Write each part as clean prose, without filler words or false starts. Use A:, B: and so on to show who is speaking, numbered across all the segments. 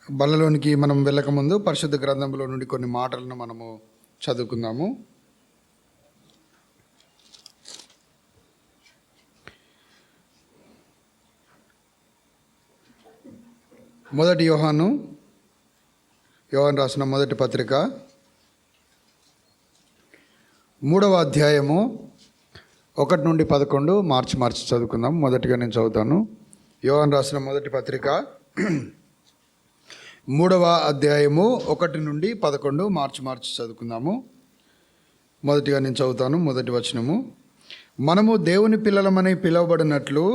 A: బల్లలోనికి మనం వెళ్ళకముందు పరిశుద్ధ గ్రంథంలో నుండి కొన్ని మాటలను మనము చదువుకుందాము. మొదటి యోహాను రాసిన మొదటి పత్రిక 3వ అధ్యాయము 1 నుండి 11 మార్చి చదువుకుందాం. మొదటిగా నేను చదువుతాను. యోహాను రాసిన మొదటి పత్రిక 3వ అధ్యాయము 1 నుండి 11 మార్చి చదువుకుందాము. మొదటిగా నేను చదువుతాను. మొదటి వచనము: మనము దేవుని పిల్లలమని పిలువబడినట్లు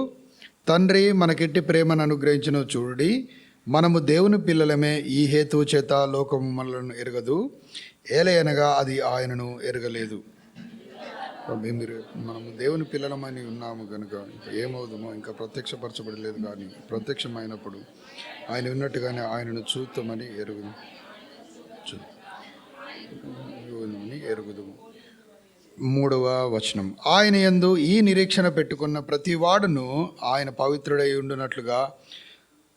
A: తండ్రి మనకెట్టి ప్రేమను అనుగ్రహించిన చూడుడి. మనము దేవుని పిల్లలమే, ఈ హేతువు చేత లోకము మనలను ఎరగదు, ఏలయనగా అది ఆయనను ఎరగలేదు. మనము దేవుని పిల్లలమని ఉన్నాము కనుక ఇంకా ఏమవుదామో ఇంకా ప్రత్యక్షపరచబడలేదు, కానీ ప్రత్యక్షమైనప్పుడు ఆయన ఉన్నట్టుగానే ఆయనను చూద్దామని ఎరుగుదుము. 3వ వచనం: ఆయన యందు ఈ నిరీక్షణ పెట్టుకున్న ప్రతి వాడును ఆయన పవిత్రుడై ఉండునట్లుగా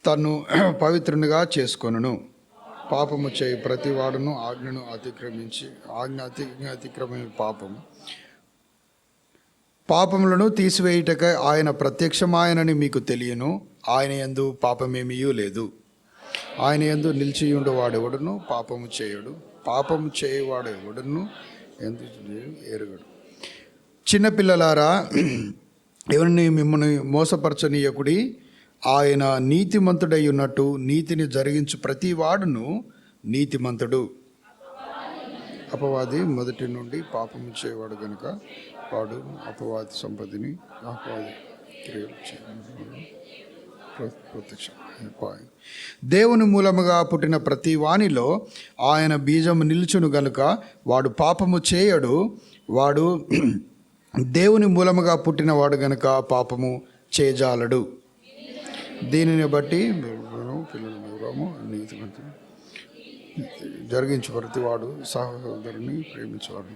A: తను పవిత్రునిగా చేసుకొనును. పాపము చేయి ప్రతి వాడును ఆజ్ఞ అతిక్రమించి పాపములను తీసివేయుటకై ఆయన ప్రత్యక్షమాయనని మీకు తెలియను. ఆయన యందు పాపమేమీ లేదు. ఆయన యందు నిలిచియుండువాడెవడును పాపము చేయడు, పాపము చేయవాడెవడును ఎందుకు ఎరుగడు. చిన్నపిల్లలారా, ఎవరిని మిమ్మల్ని మోసపరచనీయకుడి. ఆయన నీతిమంతుడై ఉన్నట్టు నీతిని జరిగించు ప్రతి వాడును నీతిమంతుడు. అపవాది మొదటి నుండి పాపము చేయవాడు గనుక వాడు అపవాది సంపదని దేవుని మూలముగా పుట్టిన ప్రతి వానిలో ఆయన బీజము నిలుచును గనుక వాడు పాపము చేయడు. వాడు దేవుని మూలముగా పుట్టినవాడు గనుక పాపము చేయజాలడు. దీనిని బట్టి పిల్లలు నీతిమంతుడు జరిగించు ప్రతి వాడు సహోదరుని ప్రేమించేవాడు.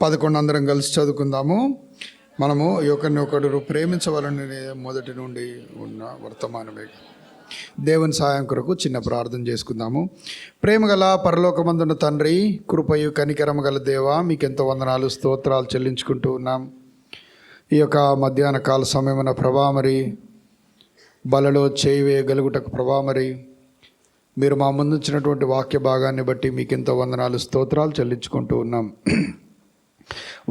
A: 11 అందరం కలిసి చదువుకుందాము. మనము ఒకరినొకరు ప్రేమించవాలని మొదటి నుండి ఉన్న వర్తమానమే. దేవుని సాయం కొరకు చిన్న ప్రార్థన చేసుకుందాము. ప్రేమగల పరలోకమందున్న తండ్రి, కృపయు కనికరమ గల దేవా, మీకెంతో వందనాలు, స్తోత్రాలు చెల్లించుకుంటూ ఉన్నాం. ఈ యొక్క మధ్యాహ్న కాల సమయమున ప్రభా, మరి బలలో చేయవేయగలుగుటకు ప్రభా, మరి మీరు మా ముందుంచినటువంటి వాక్య భాగాన్ని బట్టి మీకెంతో వందనాలు, స్తోత్రాలు చెల్లించుకుంటూ ఉన్నాం.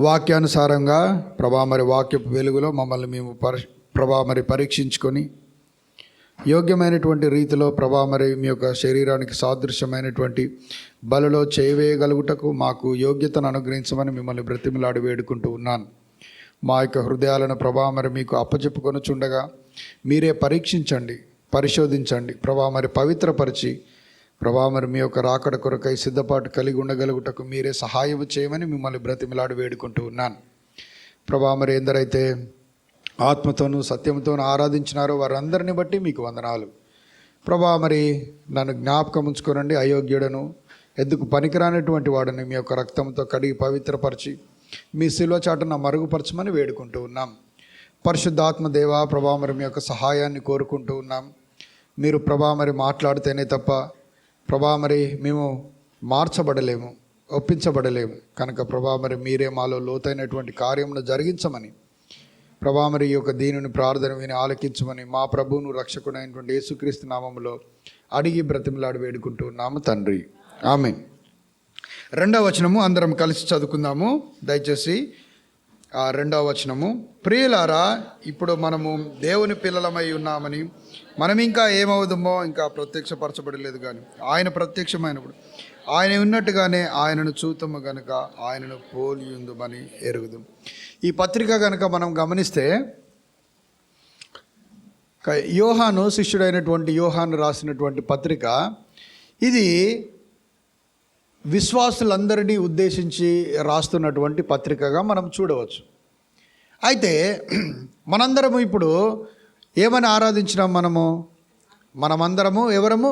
A: వాక్యానుసారంగా ప్రభా, మరి వాక్యపు వెలుగులో మమ్మల్ని మేము ప్రభా మరి పరీక్షించుకొని యోగ్యమైనటువంటి రీతిలో ప్రభా మరి మీ యొక్క శరీరానికి సాదృశ్యమైనటువంటి బలలో చేయవేయగలుగుటకు మాకు యోగ్యతను అనుగ్రహించమని మిమ్మల్ని బ్రతిమలాడి వేడుకుంటూ ఉన్నాను. మా యొక్క హృదయాలను ప్రభా మరి మీకు అప్పచెప్పుకొనుచుండగా మీరే పరీక్షించండి, పరిశోధించండి ప్రభా, మరి పవిత్రపరిచి ప్రభా మరి మీ యొక్క రాకడ కొరకై సిద్ధపాటు కలిగి ఉండగలుగుటకు మీరే సహాయం చేయమని మిమ్మల్ని బ్రతిమలాడి వేడుకుంటూ ఉన్నాను. ప్రభా, మరి ఎందరైతే ఆత్మతోనూ సత్యంతోనూ ఆరాధించినారో వారందరిని బట్టి మీకు వందనాలు ప్రభా. మరి నన్ను జ్ఞాపకం ఉంచుకోనండి, అయోగ్యుడను ఎందుకు పనికిరానటువంటి వాడని మీ యొక్క రక్తంతో కడిగి పవిత్రపరిచి మీ శిలువ చాటున మరుగుపరచమని వేడుకుంటూ ఉన్నాం. పరిశుద్ధాత్మ దేవా ప్రభా, మరి మీ యొక్క సహాయాన్ని కోరుకుంటూ ఉన్నాం. మీరు ప్రభా మరి మాట్లాడితేనే తప్ప ప్రభా మరి మేము మార్చబడలేము, ఒప్పించబడలేము కనుక ప్రభా మరి మీరే మాలో లోతైనటువంటి కార్యమును జరిగించమని ప్రభా మరి ఈ యొక్క దీనిని ప్రార్థన విని ఆలకించమని మా ప్రభువును రక్షకుడైనటువంటి యేసుక్రీస్తు నామములో అడిగి బ్రతిమలాడి వేడుకుంటూ ఉన్నాము తండ్రి, ఆమేన్. 2వ వచనము అందరం కలిసి చదువుకుందాము దయచేసి. 2వ వచనము: ప్రియులారా, ఇప్పుడు మనము దేవుని పిల్లలమై ఉన్నామని మనం ఇంకా ఏమవుదామో ఇంకా ప్రత్యక్షపరచబడలేదు, కానీ ఆయన ప్రత్యక్షమైనప్పుడు ఆయన ఉన్నట్టుగానే ఆయనను చూతము గనుక ఆయనను పోలి ఉందమని ఎరుగుదాం. ఈ పత్రిక కనుక మనం గమనిస్తే యోహాను శిష్యుడైనటువంటి యోహాను రాసినటువంటి పత్రిక ఇది విశ్వాసులందరినీ ఉద్దేశించి రాస్తున్నటువంటి పత్రికగా మనం చూడవచ్చు. అయితే మనందరము ఇప్పుడు ఏమని ఆరాధించినాం? మనమందరము ఎవరము?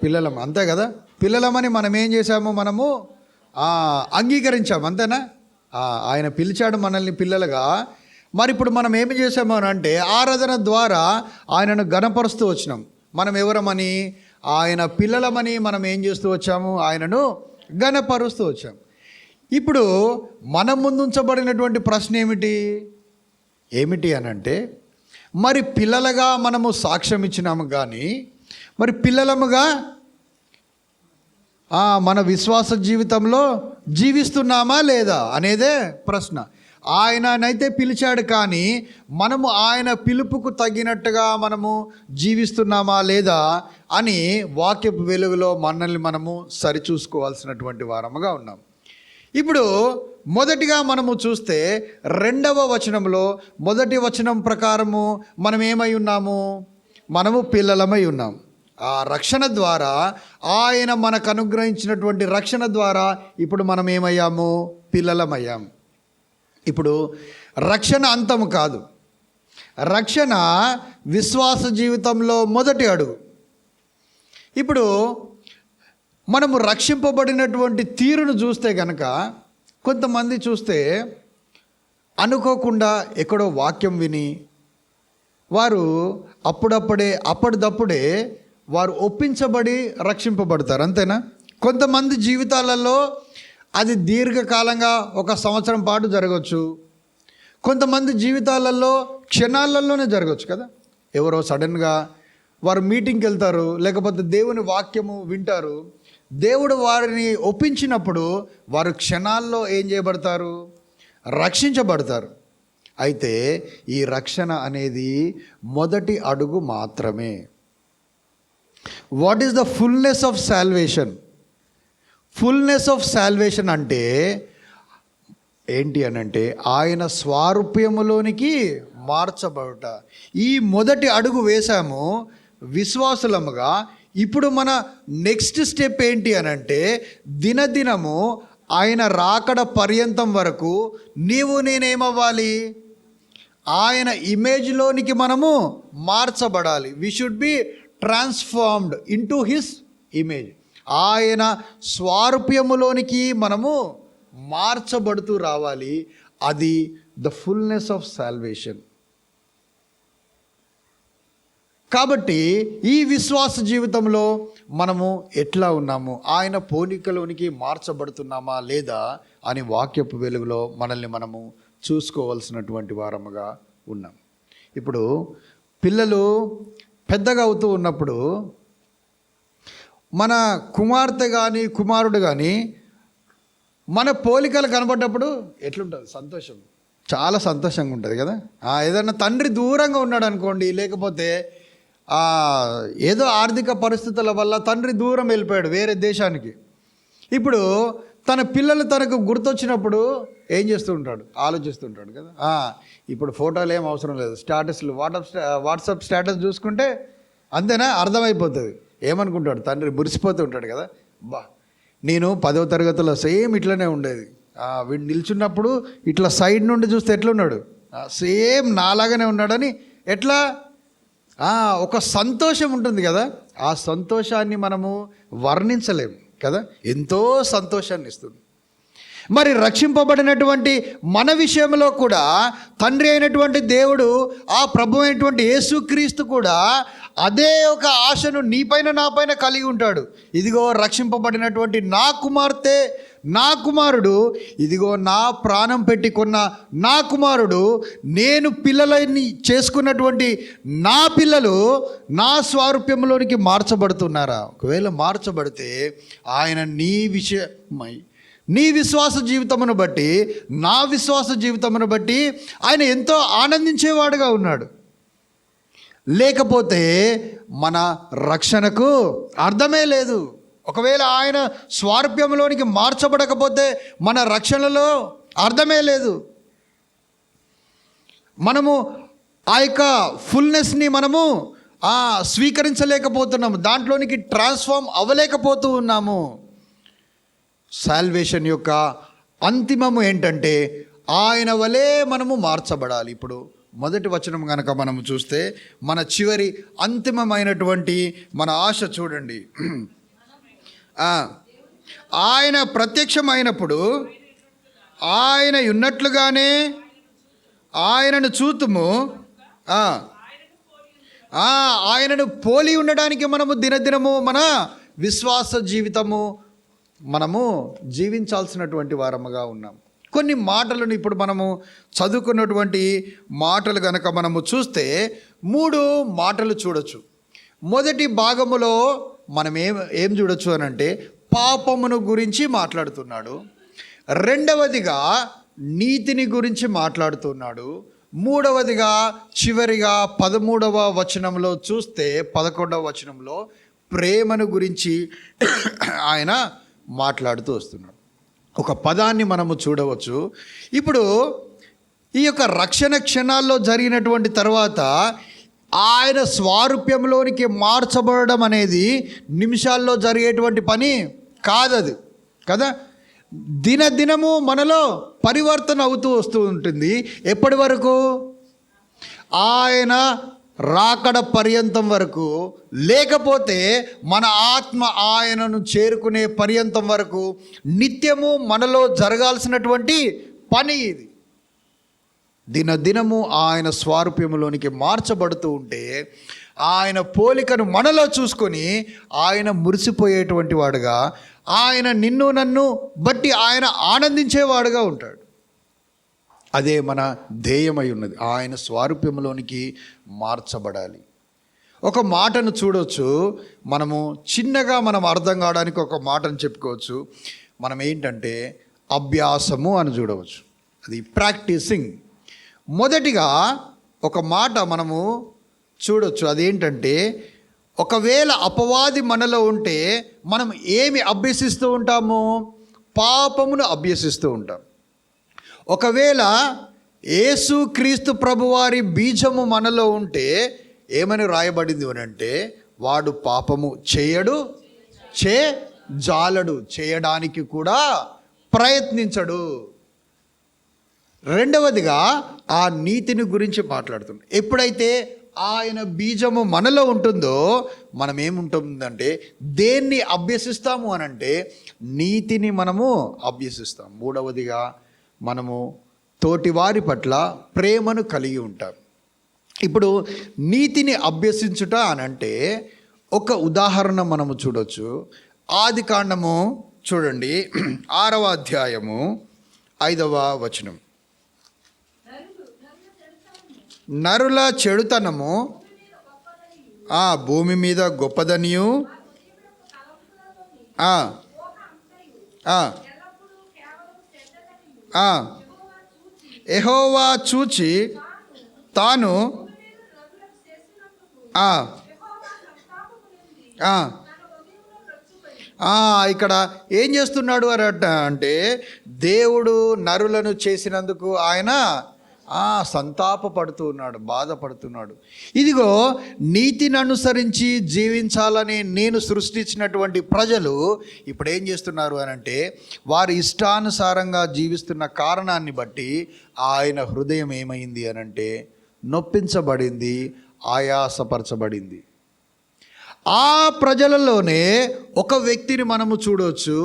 A: పిల్లలము, అంతే కదా. పిల్లలమని మనం ఏం చేశాము? మనము అంగీకరించాము, అంతేనా? ఆయన పిలిచాడు మనల్ని పిల్లలుగా. మరి ఇప్పుడు మనం ఏమి చేసాము అని అంటే ఆరాధన ద్వారా ఆయనను ఘనపరుస్తూ వచ్చినాం. మనం ఎవరమని? ఆయన పిల్లలమని మనం ఏం చేస్తూ వచ్చాము? ఆయనను ఘనపరుస్తూ వచ్చాం. ఇప్పుడు మనం ముందుంచబడినటువంటి ప్రశ్న ఏమిటి అని అంటే, మరి పిల్లలుగా మనము సాక్ష్యం ఇచ్చినాము, కానీ మరి పిల్లలముగా మన విశ్వాస జీవితంలో జీవిస్తున్నామా లేదా అనేదే ప్రశ్న. ఆయననైతే పిలిచాడు, కానీ మనము ఆయన పిలుపుకు తగినట్టుగా మనము జీవిస్తున్నామా లేదా అని వాక్యపు వెలుగులో మనల్ని మనము సరిచూసుకోవాల్సినటువంటి వారముగా ఉన్నాం. ఇప్పుడు మొదటిగా మనము చూస్తే 2వ వచనంలో, మొదటి వచనం ప్రకారము మనం ఏమై ఉన్నాము? మనము పిల్లలమై ఉన్నాం. ఆ రక్షణ ద్వారా, ఆయన మనకు అనుగ్రహించినటువంటి రక్షణ ద్వారా ఇప్పుడు మనం ఏమయ్యాము? పిల్లలమయ్యాం. ఇప్పుడు రక్షణ అంతము కాదు. రక్షణ విశ్వాస జీవితంలో మొదటి అడుగు. ఇప్పుడు మనము రక్షింపబడినటువంటి తీరును చూస్తే కనుక, కొంతమంది చూస్తే అనుకోకుండా ఎక్కడో వాక్యం విని వారు అప్పటిదప్పుడే వారు ఒప్పించబడి రక్షింపబడతారు, అంతేనా? కొంతమంది జీవితాలలో అది దీర్ఘకాలంగా 1 సంవత్సరం పాటు జరగవచ్చు. కొంతమంది జీవితాలలో క్షణాలలోనే జరగవచ్చు కదా. ఎవరో సడన్గా వారు మీటింగ్కి వెళ్తారు, లేకపోతే దేవుని వాక్యము వింటారు. దేవుడు వారిని ఒప్పించినప్పుడు వారు క్షణాల్లో ఏం చేయబడతారు? రక్షించబడతారు. అయితే ఈ రక్షణ అనేది మొదటి అడుగు మాత్రమే. What is the fullness of salvation? Fullness of salvation అంటే ఏంటి అని అంటే, ఆయన స్వారూప్యములోనికి మార్చబడుట. ఈ మొదటి అడుగు వేశాము విశ్వాసులముగా. ఇప్పుడు మన నెక్స్ట్ స్టెప్ ఏంటి అని అంటే, దినదినము ఆయన రాకడ పర్యంతం వరకు నేనేమవ్వాలి? ఆయన ఇమేజ్లోనికి మనము మార్చబడాలి. We should be transformed into his image. ఆయన స్వారూప్యములోనికి మనము మార్చబడుతూ రావాలి. అది ద ఫుల్నెస్ ఆఫ్ సాల్వేషన్. కాబట్టి ఈ విశ్వాస జీవితంలో మనము ఎట్లా ఉన్నాము? ఆయన పోలికలోనికి మార్చబడుతున్నామా లేదా అని వాక్యపు వెలుగులో మనల్ని మనము చూసుకోవాల్సినటువంటి వారముగా ఉన్నాం. ఇప్పుడు పిల్లలు పెద్దగా అవుతూ ఉన్నప్పుడు మన కుమార్తె కానీ కుమారుడు కానీ మన పోలికలు కనబడ్డప్పుడు ఎట్లుంటుంది? సంతోషం, చాలా సంతోషంగా ఉంటుంది కదా. ఏదైనా తండ్రి దూరంగా ఉన్నాడు అనుకోండి, లేకపోతే ఏదో ఆర్థిక పరిస్థితుల వల్ల తండ్రి దూరం వెళ్ళిపోయాడు వేరే దేశానికి. ఇప్పుడు తన పిల్లలు తనకు గుర్తొచ్చినప్పుడు ఏం చేస్తూ ఉంటాడు? ఆలోచిస్తుంటాడు కదా. ఇప్పుడు ఫోటోలు ఏం అవసరం లేదు, స్టేటస్లు వాట్సాప్ స్టేటస్ చూసుకుంటే అంతేనా, అర్థమైపోతుంది. ఏమనుకుంటాడు? తండ్రి మురిసిపోతూ ఉంటాడు కదా. నేను 10వ తరగతిలో సేమ్ ఇట్లనే ఉండేది. వీడు నిల్చున్నప్పుడు ఇట్లా సైడ్ నుండి చూస్తే ఎట్లున్నాడు? సేమ్ నాలాగానే ఉన్నాడని ఎట్లా ఒక సంతోషం ఉంటుంది కదా. ఆ సంతోషాన్ని మనము వర్ణించలేము కదా, ఎంతో సంతోషాన్ని ఇస్తుంది. మరి రక్షింపబడినటువంటి మన విషయంలో కూడా తండ్రి అయినటువంటి దేవుడు, ఆ ప్రభు అయినటువంటి యేసుక్రీస్తు కూడా అదే ఒక ఆశను నీపైన నాపైన కలిగి ఉంటాడు. ఇదిగో రక్షింపబడినటువంటి నా కుమార్తె, నా కుమారుడు, ఇదిగో నా ప్రాణం పెట్టి కొన్న నా కుమారుడు, నేను పిల్లలని చేసుకున్నటువంటి నా పిల్లలు నా స్వారూప్యంలోనికి మార్చబడుతున్నారా? ఒకవేళ మార్చబడితే ఆయన నీ విశ్వాస జీవితమును బట్టి, నా విశ్వాస జీవితమును బట్టి ఆయన ఎంతో ఆనందించేవాడుగా ఉన్నాడు. లేకపోతే మన రక్షణకు అర్థమే లేదు. ఒకవేళ ఆయన స్వారూప్యంలోనికి మార్చబడకపోతే మన రక్షణలో అర్థమే లేదు. మనము ఆ యొక్క ఫుల్నెస్ని మనము స్వీకరించలేకపోతున్నాము, దాంట్లోనికి ట్రాన్స్ఫార్మ్ అవ్వలేకపోతూ ఉన్నాము. సాల్వేషన్ యొక్క అంతిమము ఏంటంటే ఆయన వలె మనము మార్చబడాలి. ఇప్పుడు మొదటి వచనం కనుక మనము చూస్తే, మన చివరి అంతిమమైనటువంటి మన ఆశ చూడండి. ఆయన ప్రత్యక్షమైనప్పుడు ఆయన ఉన్నట్లుగానే ఆయనను చూతుము. ఆయనను పోలి ఉండడానికి మనము దినదినము మన విశ్వాస జీవితము మనము జీవించాల్సినటువంటి వారముగా ఉన్నాం. కొన్ని మాటలను ఇప్పుడు మనము చదువుకున్నటువంటి మాటలు కనుక మనము చూస్తే 3 మాటలు చూడొచ్చు. మొదటి భాగములో మనం ఏం చూడొచ్చు అని అంటే పాపమును గురించి మాట్లాడుతున్నాడు. రెండవదిగా నీతిని గురించి మాట్లాడుతున్నాడు. మూడవదిగా చివరిగా 13వ వచనంలో చూస్తే 11వ వచనంలో ప్రేమను గురించి ఆయన మాట్లాడుతూ వస్తున్నాడు. ఒక పదాన్ని మనము చూడవచ్చు. ఇప్పుడు ఈ యొక్క రక్షణ క్షణాల్లో జరిగినటువంటి తర్వాత ఆయన స్వారూప్యంలోనికి మార్చబడడం అనేది నిమిషాల్లో జరిగేటువంటి పని కాదది కదా. దినదినము మనలో పరివర్తన అవుతూ వస్తూ ఉంటుంది. ఎప్పటి వరకు? ఆయన రాకడ పర్యంతం వరకు, లేకపోతే మన ఆత్మ ఆయనను చేరుకునే పర్యంతం వరకు నిత్యము మనలో జరగాల్సినటువంటి పని ఇది. దినదినము ఆయన స్వారూప్యములోనికి మార్చబడుతూ ఉంటే ఆయన పోలికను మనలో చూసుకొని ఆయన మురిసిపోయేటువంటి వాడుగా, ఆయన నిన్ను నన్ను బట్టి ఆయన ఆనందించేవాడుగా ఉంటాడు. అదే మన ధ్యేయమై ఉన్నది. ఆయన స్వారూప్యంలోనికి మార్చబడాలి. ఒక మాటను చూడవచ్చు. మనము చిన్నగా మనం అర్థం కావడానికి ఒక మాటను చెప్పుకోవచ్చు. మనం ఏంటంటే అభ్యాసము అని చూడవచ్చు. అది ప్రాక్టీసింగ్. మొదటిగా ఒక మాట మనము చూడొచ్చు. అదేంటంటే ఒకవేళ అపవాది మనలో ఉంటే మనం ఏమి అభ్యసిస్తూ ఉంటాము? పాపమును అభ్యసిస్తూ ఉంటాం. ఒకవేళ యేసుక్రీస్తు ప్రభువారి బీజము మనలో ఉంటే ఏమని రాయబడింది అనంటే వాడు పాపము చేయడు, జాలడు, చేయడానికి కూడా ప్రయత్నించడు. రెండవదిగా ఆ నీతిని గురించి మాట్లాడుతుంది. ఎప్పుడైతే ఆయన బీజము మనలో ఉంటుందో మనం ఏముంటుందంటే దేన్ని అభ్యసిస్తాము అనంటే నీతిని మనము అభ్యసిస్తాం. మూడవదిగా మనము తోటివారి పట్ల ప్రేమను కలిగి ఉంటాం. ఇప్పుడు నీతిని అభ్యసించుట అనంటే ఒక ఉదాహరణ మనము చూడొచ్చు. ఆదికాండము చూడండి, 6వ అధ్యాయము 5వ వచనం. నరుల చెడుతనము భూమి మీద గొప్పదనియు యెహోవా చూచి తాను ఇక్కడ ఏం చేస్తున్నాడు అంటే దేవుడు నరులను చేసినందుకు ఆయన సంతాపపడుతూ ఉన్నాడు, బాధపడుతున్నాడు. ఇదిగో నీతిని అనుసరించి జీవించాలని నేను సృష్టించినటువంటి ప్రజలు ఇప్పుడు ఏం చేస్తున్నారు అనంటే వారి ఇష్టానుసారంగా జీవిస్తున్న కారణాన్ని బట్టి ఆయన హృదయం ఏమైంది అనంటే నొప్పించబడింది, ఆయాసపరచబడింది. ఆ ప్రజలలోనే ఒక వ్యక్తిని మనము చూడవచ్చు.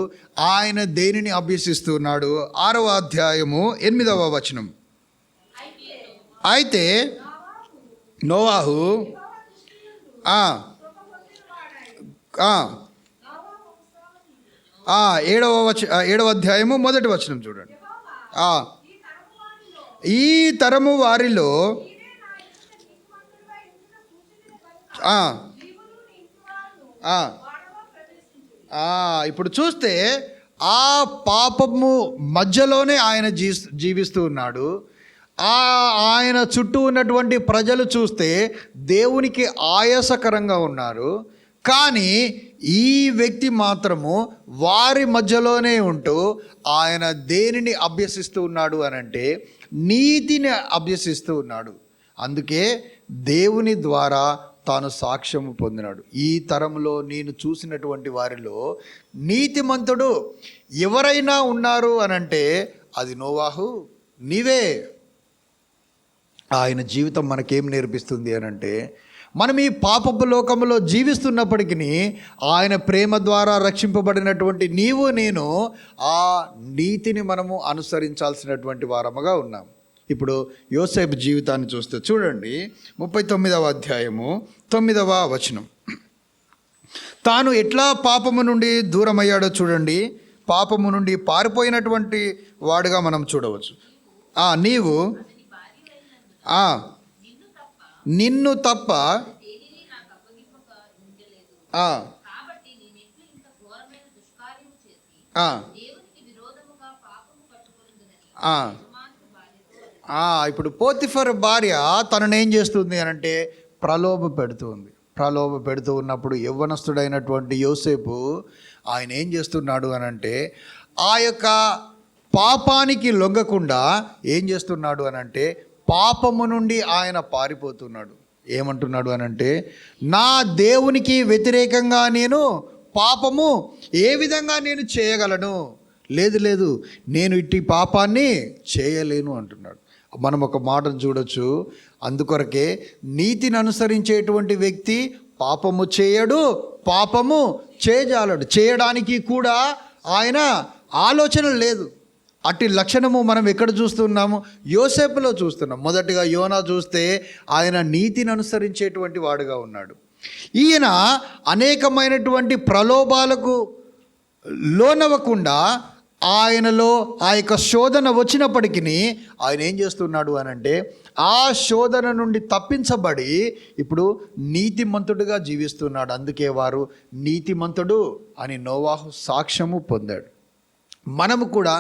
A: ఆయన దేనిని అభ్యసిస్తున్నాడు? 6వ అధ్యాయము 8వ వచనం. అయితే నోవాహు 7వ అధ్యాయము 1వ వచనం చూడండి. ఈ తరము వారిలో ఇప్పుడు చూస్తే ఆ పాపము మధ్యలోనే ఆయన జీవిస్తూ ఉన్నాడు. ఆయన చుట్టూ ఉన్నటువంటి ప్రజలు చూస్తే దేవునికి ఆయాసకరంగా ఉన్నారు. కానీ ఈ వ్యక్తి మాత్రము వారి మధ్యలోనే ఉంటూ ఆయన దేనిని అభ్యసిస్తూ ఉన్నాడు అనంటే నీతిని అభ్యసిస్తూ ఉన్నాడు. అందుకే దేవుని ద్వారా తాను సాక్ష్యము పొందినాడు. ఈ తరంలో నేను చూసినటువంటి వారిలో నీతిమంతుడు ఎవరైనా ఉన్నారు అనంటే అది నోవాహు, నీవే. ఆయన జీవితం మనకేం నేర్పిస్తుంది అనంటే మనం ఈ పాపపు లోకంలో జీవిస్తున్నప్పటికీ ఆయన ప్రేమ ద్వారా రక్షింపబడినటువంటి నీవు నేను ఆ నీతిని మనము అనుసరించాల్సినటువంటి వారముగా ఉన్నాం. ఇప్పుడు యోసేపు జీవితాన్ని చూస్తే చూడండి, 39వ అధ్యాయము 9వ వచనం. తాను ఎట్లా పాపము నుండి దూరమయ్యాడో చూడండి. పాపము నుండి పారిపోయినటువంటి వాడుగా మనం చూడవచ్చు. నీవు నిన్ను తప్ప ఇప్పుడు పోతిఫర్ భార్య తనను ఏం చేస్తుంది అని అంటే ప్రలోభ పెడుతూ ఉన్నప్పుడు యవ్వనస్తుడైనటువంటి యోసేపు ఆయన ఏం చేస్తున్నాడు అని అంటే ఆ యొక్క పాపానికి లొంగకుండా ఏం చేస్తున్నాడు అని అంటే పాపము నుండి ఆయన పారిపోతున్నాడు. ఏమంటున్నాడు అని అంటే నా దేవునికి వ్యతిరేకంగా నేను పాపము ఏ విధంగా నేను చేయగలను, లేదు నేను ఇట్టి పాపాన్ని చేయలేను అంటున్నాడు. మనం ఒక మాటను చూడొచ్చు. అందుకొరకే నీతిని అనుసరించేటువంటి వ్యక్తి పాపము చేయడు, పాపము చేయజాలడు, చేయడానికి కూడా ఆయన ఆలోచన లేదు. అట్టి లక్షణము మనం ఎక్కడ చూస్తున్నాము? యోసేపులో చూస్తున్నాం. మొదటిగా యోనా చూస్తే ఆయన నీతిని అనుసరించేటువంటి వాడుగా ఉన్నాడు. ఈయన అనేకమైనటువంటి ప్రలోభాలకు లోనవ్వకుండా ఆయనలో ఆ యొక్క శోధన వచ్చినప్పటికీ ఆయన ఏం చేస్తున్నాడు అని అంటే ఆ శోధన నుండి తప్పించబడి ఇప్పుడు నీతిమంతుడుగా జీవిస్తున్నాడు. అందుకే వారు నీతిమంతుడు అని నోవాహు సాక్ష్యము పొందాడు. మనము కూడా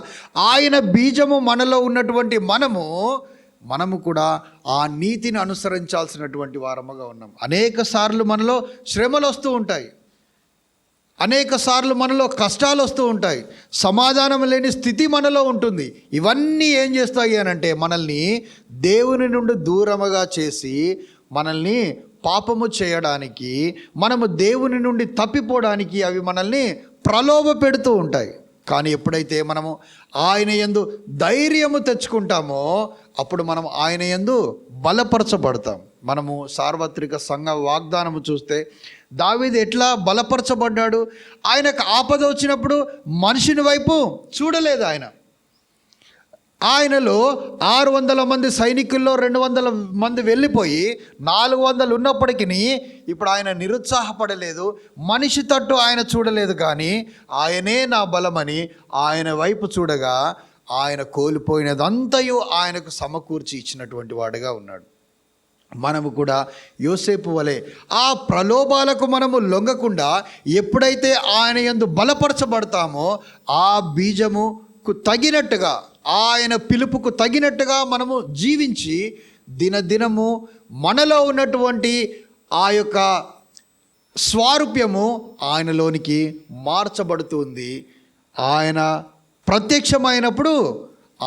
A: ఆయన బీజము మనలో ఉన్నటువంటి మనము కూడా ఆ నీతిని అనుసరించాల్సినటువంటి వారముగా ఉన్నాం. అనేక సార్లు మనలో శ్రమలు వస్తూ ఉంటాయి, అనేక సార్లు మనలో కష్టాలు వస్తూ ఉంటాయి, సమాధానం లేని స్థితి మనలో ఉంటుంది. ఇవన్నీ ఏం చేస్తాయి అని అంటే మనల్ని దేవుని నుండి దూరముగా చేసి మనల్ని పాపము చేయడానికి, మనము దేవుని నుండి తప్పిపోవడానికి అవి మనల్ని ప్రలోభ పెడుతూ ఉంటాయి. కానీ ఎప్పుడైతే మనము ఆయన యందు ధైర్యము తెచ్చుకుంటామో అప్పుడు మనం ఆయన యందు బలపరచబడతాం. మనము సార్వత్రిక సంఘ వాగ్దానము చూస్తే దావీదు ఎట్లా బలపరచబడ్డాడు? ఆయనకు ఆపద వచ్చినప్పుడు మనిషిని వైపు చూడలేదు. ఆయనలో 600 మంది సైనికుల్లో 200 మంది వెళ్ళిపోయి 400 ఉన్నప్పటికీ ఇప్పుడు ఆయన నిరుత్సాహపడలేదు, మనిషి తట్టు ఆయన చూడలేదు. కానీ ఆయనే నా బలమని ఆయన వైపు చూడగా ఆయన కోల్పోయినదంతయు ఆయనకు సమకూర్చి ఇచ్చినటువంటి వాడుగా ఉన్నాడు. మనము కూడా యోసేపు వలె ఆ ప్రలోభాలకు మనము లొంగకుండా ఎప్పుడైతే ఆయన యందు బలపరచబడతామో ఆ బీజముకు తగినట్టుగా, ఆయన పిలుపుకు తగినట్టుగా మనము జీవించి దినదినము మనలో ఉన్నటువంటి ఆ యొక్క స్వారూప్యము ఆయనలోనికి మార్చబడుతుంది. ఆయన ప్రత్యక్షమైనప్పుడు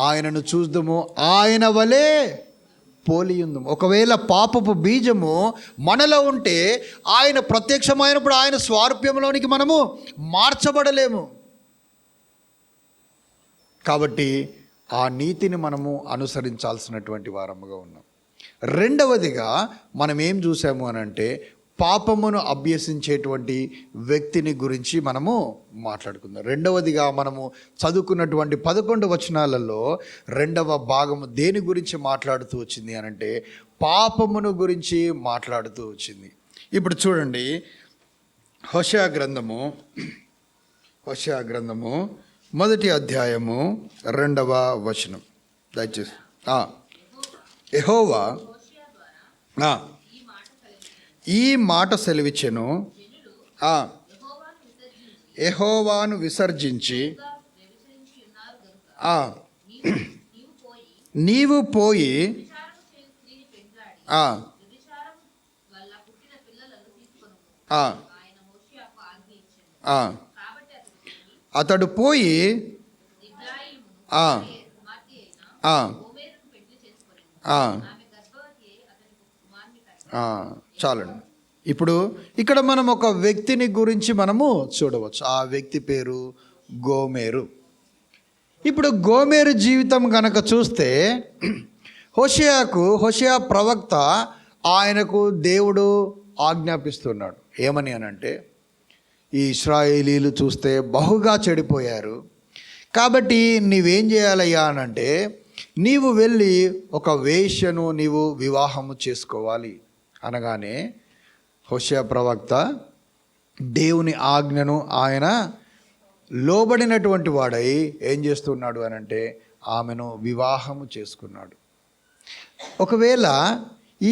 A: ఆయనను చూద్దాము, ఆయన వలె పోలియుందు. ఒకవేళ పాపపు బీజము మనలో ఉంటే ఆయన ప్రత్యక్షమైనప్పుడు ఆయన స్వారూప్యంలోనికి మనము మార్చబడలేము. కాబట్టి ఆ నీతిని మనము అనుసరించాల్సినటువంటి వారముగా ఉన్నాం. రెండవదిగా మనం ఏం చూసాము అని అంటే పాపమును అభ్యసించేటువంటి వ్యక్తిని గురించి మనము మాట్లాడుకుందాం. రెండవదిగా మనము చదువుకున్నటువంటి 11 వచనాలలో రెండవ భాగము దేని గురించి మాట్లాడుతూ వచ్చింది అని అంటే పాపమును గురించి మాట్లాడుతూ వచ్చింది. ఇప్పుడు చూడండి, హోషేయ గ్రంథము 1వ అధ్యాయము 2వ వచనం. దయచేసి యెహోవా ఈ మాట సెలవిచ్చెను, యెహోవాను విసర్జించి నీవు పోయి అతడు పోయి చాలండి. ఇప్పుడు ఇక్కడ మనం ఒక వ్యక్తిని గురించి మనము చూడవచ్చు. ఆ వ్యక్తి పేరు గోమెరు. ఇప్పుడు గోమెరు జీవితం కనుక చూస్తే హోషేయ ప్రవక్త ఆయనకు దేవుడు ఆజ్ఞాపిస్తున్నాడు. ఏమని అనంటే ఈ ఇశ్రాయేలీలు చూస్తే బహుగా చెడిపోయారు, కాబట్టి నీవేం చేయాలయ్యా అనంటే నీవు వెళ్ళి ఒక వేశ్యను నీవు వివాహము చేసుకోవాలి అనగానే హోషేయ ప్రవక్త దేవుని ఆజ్ఞను ఆయన లోబడినటువంటి వాడై ఏం చేస్తున్నాడు అని అంటే ఆమెను వివాహము చేసుకున్నాడు. ఒకవేళ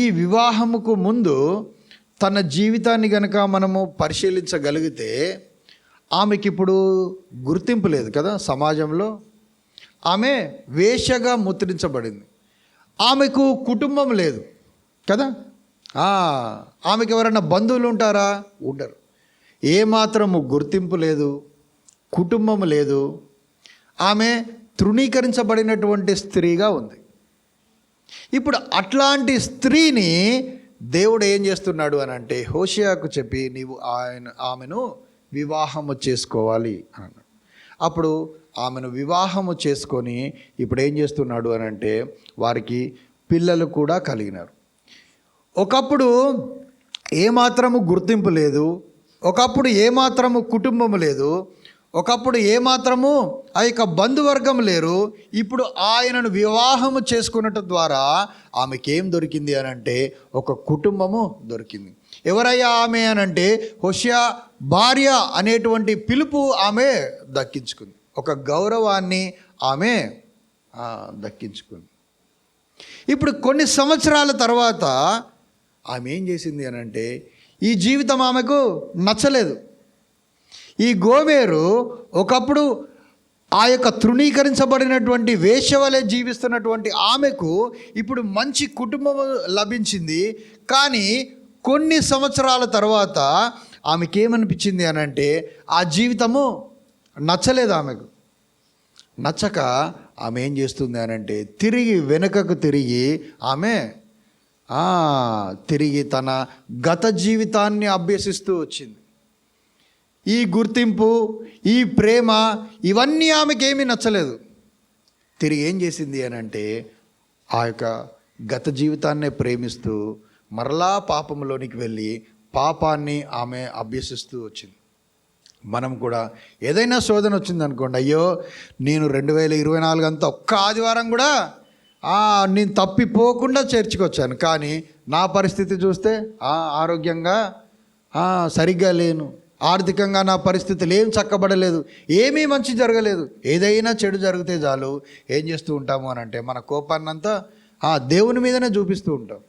A: ఈ వివాహముకు ముందు తన జీవితాన్ని గనక మనము పరిశీలించగలిగితే ఆమెకి ఇప్పుడు గుర్తింపు లేదు కదా సమాజంలో. ఆమె వేశ్యగా ముద్రించబడింది. ఆమెకు కుటుంబం లేదు కదా. ఆమెకి ఎవరైనా బంధువులు ఉంటారా? ఉండరు. ఏమాత్రము గుర్తింపు లేదు, కుటుంబం లేదు. ఆమె తృణీకరించబడినటువంటి స్త్రీగా ఉంది. ఇప్పుడు అట్లాంటి స్త్రీని దేవుడు ఏం చేస్తున్నాడు అని అంటే హోషేయకు చెప్పి నీవు ఆమెను వివాహము చేసుకోవాలి అన్నాడు. అప్పుడు ఆమెను వివాహము చేసుకొని ఇప్పుడు ఏం చేస్తున్నాడు అని అంటే వారికి పిల్లలు కూడా కలిగినారు. ఒకప్పుడు ఏమాత్రము గుర్తింపు లేదు, ఒకప్పుడు ఏమాత్రము కుటుంబము లేదు, ఒకప్పుడు ఏమాత్రము ఆ యొక్క బంధువర్గం లేరు. ఇప్పుడు ఆయనను వివాహము చేసుకున్నట్టు ద్వారా ఆమెకేం దొరికింది అని అంటే ఒక కుటుంబము దొరికింది. ఎవరయ్యా ఆమె అని అంటే హోషేయ భార్య అనేటువంటి పిలుపు ఆమె దక్కించుకుంది. ఒక గౌరవాన్ని ఆమె దక్కించుకుంది. ఇప్పుడు కొన్ని సంవత్సరాల తర్వాత ఆమె ఏం చేసింది అని అంటే ఈ జీవితం ఆమెకు నచ్చలేదు. ఈ గోమెరు ఒకప్పుడు ఆ యొక్క తృణీకరించబడినటువంటి వేశ్య వలె జీవిస్తున్నటువంటి ఆమెకు ఇప్పుడు మంచి కుటుంబం లభించింది. కానీ కొన్ని సంవత్సరాల తర్వాత ఆమెకి ఏమనిపించింది అని అంటే ఆ జీవితము నచ్చలేదు. ఆమెకు నచ్చక ఆమె ఏం చేస్తుంది అని అంటే తిరిగి వెనుకకు తిరిగి ఆమె తిరిగి తన గత జీవితాన్ని అభ్యసిస్తూ వచ్చింది. ఈ గుర్తింపు, ఈ ప్రేమ, ఇవన్నీ ఆమెకేమీ నచ్చలేదు. తిరిగి ఏం చేసింది అని అంటే ఆ యొక్క గత జీవితాన్నే ప్రేమిస్తూ మరలా పాపంలోనికి వెళ్ళి పాపాన్ని ఆమె అభ్యసిస్తూ వచ్చింది. మనం కూడా ఏదైనా శోధన వచ్చిందనుకోండి, అయ్యో నేను 2024 అంతా ఒక్క ఆదివారం కూడా నేను తప్పిపోకుండా చర్చికి వచ్చాను, కానీ నా పరిస్థితి చూస్తే ఆరోగ్యంగా సరిగ్గా లేను, ఆర్థికంగా నా పరిస్థితులు ఏం చక్కబడలేదు, ఏమీ మంచి జరగలేదు. ఏదైనా చెడు జరిగితే చాలు ఏం చేస్తూ ఉంటాము అని అంటే మన కోపాన్నంతా దేవుని మీదనే చూపిస్తూ ఉంటాం.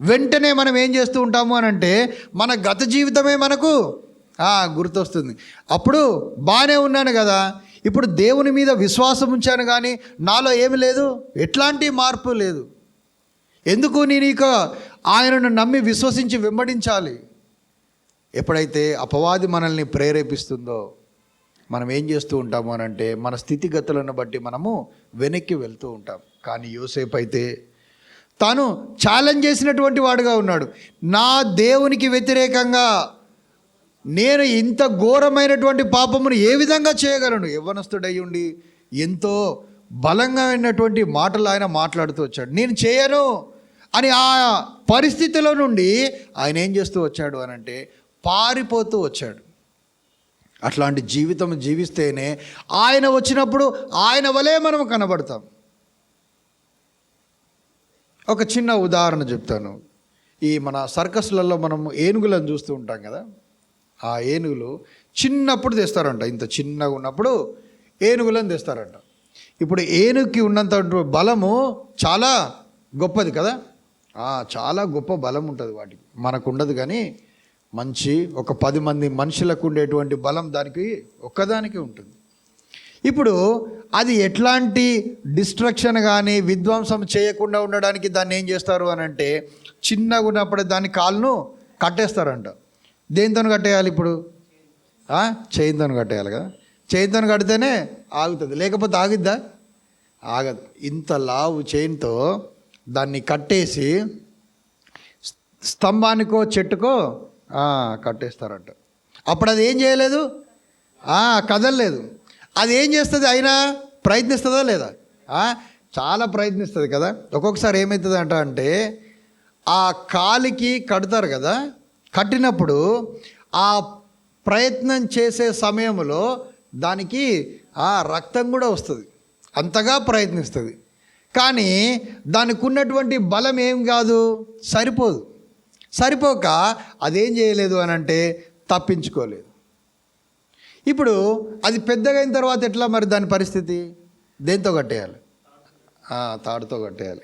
A: వెంటనే మనం ఏం చేస్తూ ఉంటాము అని అంటే మన గత జీవితమే మనకు గుర్తొస్తుంది. అప్పుడు బాగానే ఉన్నాను కదా, ఇప్పుడు దేవుని మీద విశ్వాసం ఉంచాను కానీ నాలో ఏమి లేదు, ఎట్లాంటి మార్పు లేదు. ఎందుకు నేను ఇక ఆయనను నమ్మి విశ్వసించి వెంబడించాలి? ఎప్పుడైతే అపవాది మనల్ని ప్రేరేపిస్తుందో మనం ఏం చేస్తూ ఉంటాము అని అంటే మన స్థితిగతులను బట్టి మనము వెనక్కి వెళ్తూ ఉంటాం. కానీ యోసేపు అయితే తాను ఛాలెంజ్ చేసినటువంటి వాడుగా ఉన్నాడు. నా దేవునికి వ్యతిరేకంగా నేను ఇంత ఘోరమైనటువంటి పాపమును ఏ విధంగా చేయగలను? యవ్వనస్తుడై ఉండి ఎంతో బలంగా అయినటువంటి మాటలు ఆయన మాట్లాడుతూ వచ్చాడు. నేను చేయను అని ఆ పరిస్థితిలో నుండి ఆయన ఏం చేస్తూ వచ్చాడు అని అంటే పారిపోతూ వచ్చాడు. అట్లాంటి జీవితం జీవిస్తేనే ఆయన వచ్చినప్పుడు ఆయన వలే మనం కనబడతాం. ఒక చిన్న ఉదాహరణ చెప్తాను. ఈ మన సర్కస్లలో మనము ఏనుగులను చూస్తూ ఉంటాం కదా, ఆ ఏనుగులు చిన్నప్పుడు తెస్తారంట. ఇంత చిన్నగా ఉన్నప్పుడు ఏనుగులను తెస్తారంట. ఇప్పుడు ఏనుగుకి ఉన్నంత బలము చాలా గొప్పది కదా, చాలా గొప్ప బలం ఉంటుంది వాటికి. మనకు ఉండదు కానీ మంచి ఒక 10 మంది మనుషులకు ఉండేటువంటి బలం దానికి ఒక్కదానికి ఉంటుంది. ఇప్పుడు అది ఎట్లాంటి డిస్ట్రక్షన్ కానీ విధ్వంసం చేయకుండా ఉండడానికి దాన్ని ఏం చేస్తారు అని అంటే చిన్నగా ఉన్నప్పుడే దాని కాళ్ళను కట్టేస్తారంట. దేనితో కట్టేయాలి? ఇప్పుడు చైన్తో కట్టేయాలి కదా. చైన్తో కడితేనే ఆగుతుంది, లేకపోతే ఆగిద్దా? ఆగదు. ఇంత లావు చైన్తో దాన్ని కట్టేసి స్తంభానికో చెట్టుకో కట్టేస్తారంట. అప్పుడు అది ఏం చేయలేదు, కదలలేదు. అది ఏం చేస్తుంది? అయినా ప్రయత్నిస్తుందా లేదా? చాలా ప్రయత్నిస్తుంది కదా. ఒక్కొక్కసారి ఏమవుతుంది అంటే ఆ కాలికి కడతారు కదా, కట్టినప్పుడు ఆ ప్రయత్నం చేసే సమయంలో దానికి రక్తం కూడా వస్తుంది, అంతగా ప్రయత్నిస్తుంది. కానీ దానికి ఉన్నటువంటి బలం ఏం కాదు, సరిపోక అదేం చేయలేదు అని అంటే తప్పించుకోలేదు. ఇప్పుడు అది పెద్దగా అయిన తర్వాత ఎట్లా మరి దాని పరిస్థితి? దేంతో కట్టేయాలి? తాడుతో కట్టేయాలి.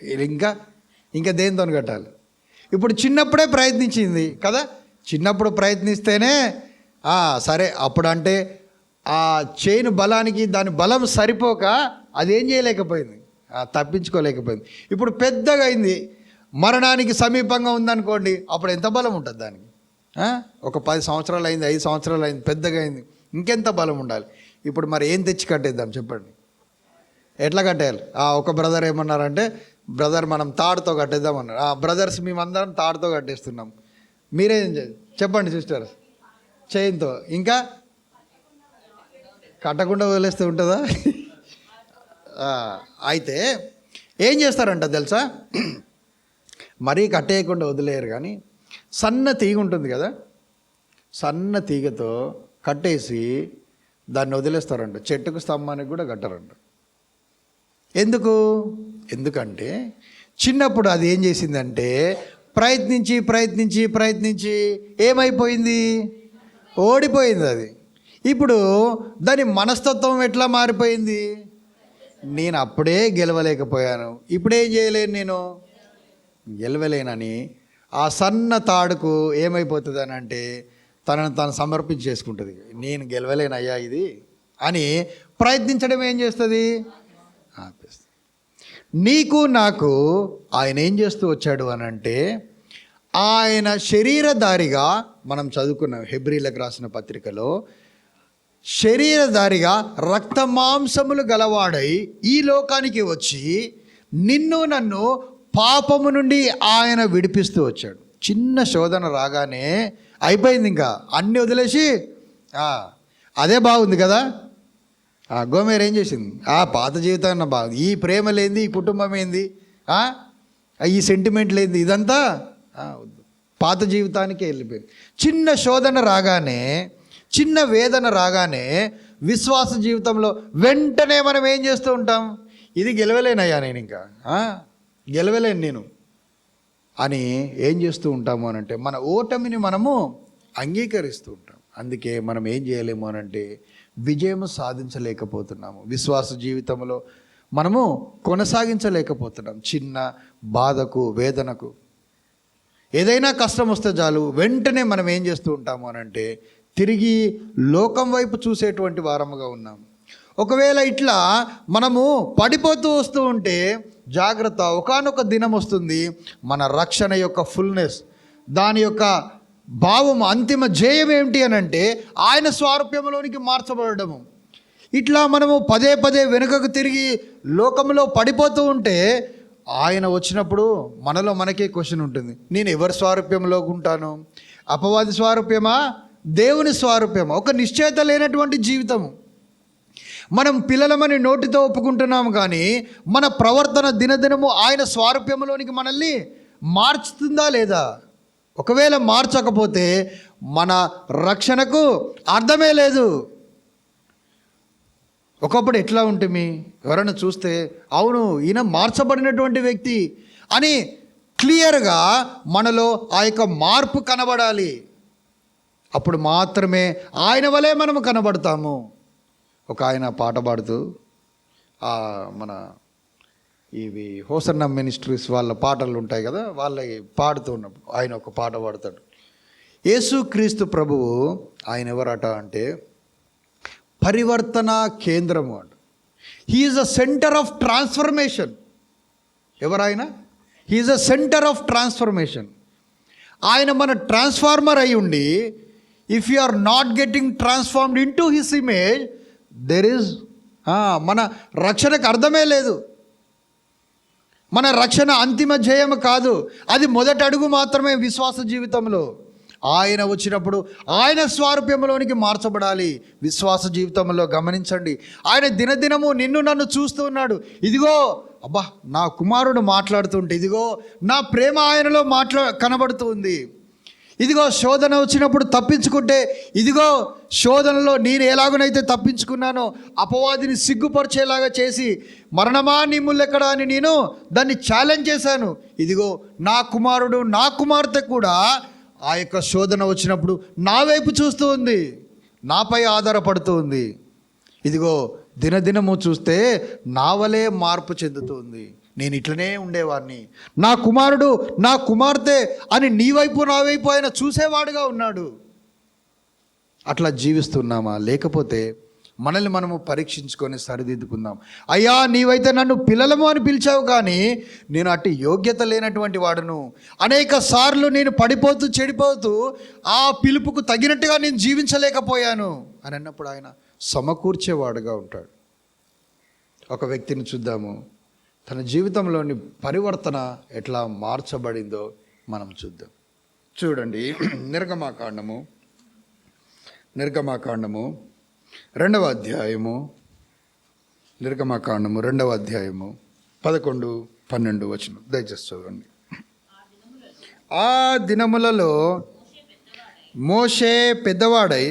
A: ఇంకా దేంతో కట్టాలి? ఇప్పుడు చిన్నప్పుడే ప్రయత్నించింది కదా, చిన్నప్పుడు ప్రయత్నిస్తేనే సరే. అప్పుడు అంటే ఆ చైన్ బలానికి దాని బలం సరిపోక అదేం చేయలేకపోయింది, తప్పించుకోలేకపోయింది. ఇప్పుడు పెద్దగా అయింది, మరణానికి సమీపంగా ఉందనుకోండి, అప్పుడు ఎంత బలం ఉంటుంది దానికి? ఒక 10 సంవత్సరాలు అయింది, 5 సంవత్సరాలు అయింది, పెద్దగా అయింది, ఇంకెంత బలం ఉండాలి? ఇప్పుడు మరి ఏం తెచ్చి కట్టేద్దాం చెప్పండి? ఎట్లా కట్టేయాలి? ఒక బ్రదర్ ఏమన్నారంటే, బ్రదర్ మనం తాడుతో కట్టేద్దామన్నారు. బ్రదర్స్ మేమందరం తాడుతో కట్టేస్తున్నాం, మీరేం చెప్పండి సిస్టర్స్? చైన్తో. ఇంకా కట్టకుండా వదిలేస్తే ఉంటుందా? అయితే ఏం చేస్తారంట తెలుసా, మరీ కట్టేయకుండా వదిలేయరు, కానీ సన్న తీగ ఉంటుంది కదా, సన్న తీగతో కట్టేసి దాన్ని వదిలేస్తారంట. చెట్టుకు స్తంభానికి కూడా కట్టరంట. ఎందుకంటే చిన్నప్పుడు అది ఏం చేసిందంటే ప్రయత్నించి ఏమైపోయింది? ఓడిపోయింది అది. ఇప్పుడు దాని మనస్తత్వం ఎట్లా మారిపోయింది? నేను అప్పుడే గెలవలేకపోయాను, ఇప్పుడేం చేయలేను, నేను గెలవలేనని ఆ సన్న తాడుకు ఏమైపోతుంది అని అంటే తనను తాను సమర్పించేసుకుంటుంది. నేను గెలవలేనయ్యా ఇది అని ప్రయత్నించడం ఏం చేస్తుంది? ఆపేస్తుంది. నీకు నాకు ఆయన ఏం చేస్తూ వచ్చాడు అని అంటే, ఆయన శరీరధారిగా, మనం చదువుకున్నాం హెబ్రీలకు రాసిన పత్రికలో, శరీరధారిగా రక్త మాంసములు గలవాడై ఈ లోకానికి వచ్చి నిన్ను నన్ను పాపము నుండి ఆయన విడిపిస్తూ వచ్చాడు. చిన్న శోధన రాగానే అయిపోయింది, ఇంకా అన్నీ వదిలేసి అదే బాగుంది కదా. గోమేర్ ఏం చేసింది? పాత జీవితాన్ని బాగుంది, ఈ ప్రేమ లేనిది, ఈ కుటుంబం ఏంది, ఈ సెంటిమెంట్ లేనిది, ఇదంతా పాత జీవితానికే వెళ్ళిపోయింది. చిన్న శోధన రాగానే, చిన్న వేదన రాగానే విశ్వాస జీవితంలో వెంటనే మనం ఏం చేస్తూ ఉంటాం? ఇది గెలవలేనయ్యా నేను, ఇంకా గెలవలేను నేను అని ఏం చేస్తూ ఉంటాము అనంటే మన ఓటమిని మనము అంగీకరిస్తూ ఉంటాం. అందుకే మనం ఏం చేయలేము అనంటే విజయము సాధించలేకపోతున్నాము, విశ్వాస జీవితంలో మనము కొనసాగించలేకపోతున్నాం. చిన్న బాధకు, వేదనకు, ఏదైనా కష్టం వస్తే చాలు వెంటనే మనం ఏం చేస్తూ ఉంటాము అనంటే తిరిగి లోకం వైపు చూసేటువంటి వారముగా ఉన్నాం. ఒకవేళ ఇట్లా మనము పడిపోతూ వస్తూ ఉంటే జాగ్రత్త, ఒకానొక దినం వస్తుంది మన రక్షణ యొక్క ఫుల్నెస్, దాని యొక్క భావం, అంతిమ జయం ఏమిటి అని అంటే ఆయన స్వారూప్యంలోనికి మార్చబడము. ఇట్లా మనము పదే వెనుకకు తిరిగి లోకంలో పడిపోతూ ఉంటే ఆయన వచ్చినప్పుడు మనకే క్వశ్చన్ ఉంటుంది, నేను ఎవరి స్వారూప్యంలో ఉంటాను? అపవాది స్వారూప్యమా, దేవుని స్వారూప్యమా? ఒక నిశ్చయత లేనటువంటి జీవితము. మనం పిల్లలమని నోటితో ఒప్పుకుంటున్నాము, కానీ మన ప్రవర్తన దినదినము ఆయన స్వారూప్యంలోనికి మనల్ని మార్చుతుందా లేదా? ఒకవేళ మార్చకపోతే మన రక్షణకు అర్థమే లేదు. ఒకప్పుడు ఎట్లా ఉంటుంది, ఎవరైనా చూస్తే అవును ఈయన మార్చబడినటువంటి వ్యక్తి అని క్లియర్గా మనలో ఆ యొక్క మార్పు కనబడాలి. అప్పుడు మాత్రమే ఆయన వలె మనము కనబడతాము. ఒక ఆయన పాట పాడుతూ, మన ఇవి హోసన్న మినిస్ట్రీస్ వాళ్ళ పాటలు ఉంటాయి కదా, వాళ్ళకి పాడుతూ ఉన్నప్పుడు ఆయన ఒక పాట పాడతాడు. యేసుక్రీస్తు ప్రభువు ఆయన ఎవరట అంటే పరివర్తన కేంద్రము అంట. He is a centre of transformation. ఎవరైనా he is a centre of transformation. ఆయన మన ట్రాన్స్ఫార్మర్ అయి ఉండి, if you are not getting transformed in to his image, there is మన రక్షణకు అర్థమే లేదు. మన రక్షణ అంతిమ జయం కాదు, అది మొదటి అడుగు మాత్రమే విశ్వాస జీవితంలో. ఆయన వచ్చినప్పుడు ఆయన స్వారూప్యంలోనికి మార్చబడాలి. విశ్వాస జీవితంలో గమనించండి, ఆయన దినదినము నిన్ను నన్ను చూస్తూ ఉన్నాడు. ఇదిగో అబ్బా నా కుమారుడు మాట్లాడుతుంటే, ఇదిగో నా ప్రేమ ఆయనలో కనబడుతూ ఉంది. ఇదిగో శోధన వచ్చినప్పుడు తప్పించుకుంటే, ఇదిగో శోధనలో నేను ఎలాగనైతే తప్పించుకున్నానో అపవాదిని సిగ్గుపరిచేలాగా చేసి, మరణమా నీ ముల్లెక్కడ అని నేను దాన్ని ఛాలెంజ్ చేశాను. ఇదిగో నా కుమారుడు, నా కుమార్తె కూడా ఆ యొక్క శోధన వచ్చినప్పుడు నా వైపు చూస్తూ ఉంది, నాపై ఆధారపడుతూ ఉంది. ఇదిగో దినదినము చూస్తే నా వలే మార్పు చెందుతుంది. నేను ఇట్లనే ఉండేవాడిని, నా కుమారుడు, నా కుమార్తె అని నీ వైపు నా వైపు ఆయన చూసేవాడుగా ఉన్నాడు. అట్లా జీవిస్తున్నామా? లేకపోతే మనల్ని మనము పరీక్షించుకొని సరిదిద్దుకుందాం. అయ్యా, నీవైతే నన్ను పిల్లలము అని పిలిచావు, కానీ నేను అట్టి యోగ్యత లేనటువంటి వాడును. అనేక సార్లు నేను పడిపోతూ చెడిపోతూ ఆ పిలుపుకు తగినట్టుగా నేను జీవించలేకపోయాను అని అన్నప్పుడు ఆయన సమకూర్చేవాడుగా ఉంటాడు. ఒక వ్యక్తిని చూద్దాము, తన జీవితంలోని పరివర్తన ఎట్లా మార్చబడిందో మనం చూద్దాం. చూడండి, నిర్గమాకాండము 2వ అధ్యాయము, నిర్గమాకాండము 2వ అధ్యాయము 11-12 వచనం దయచేసి చదవండి. ఆ దినములలో మోషే పెద్దవాడై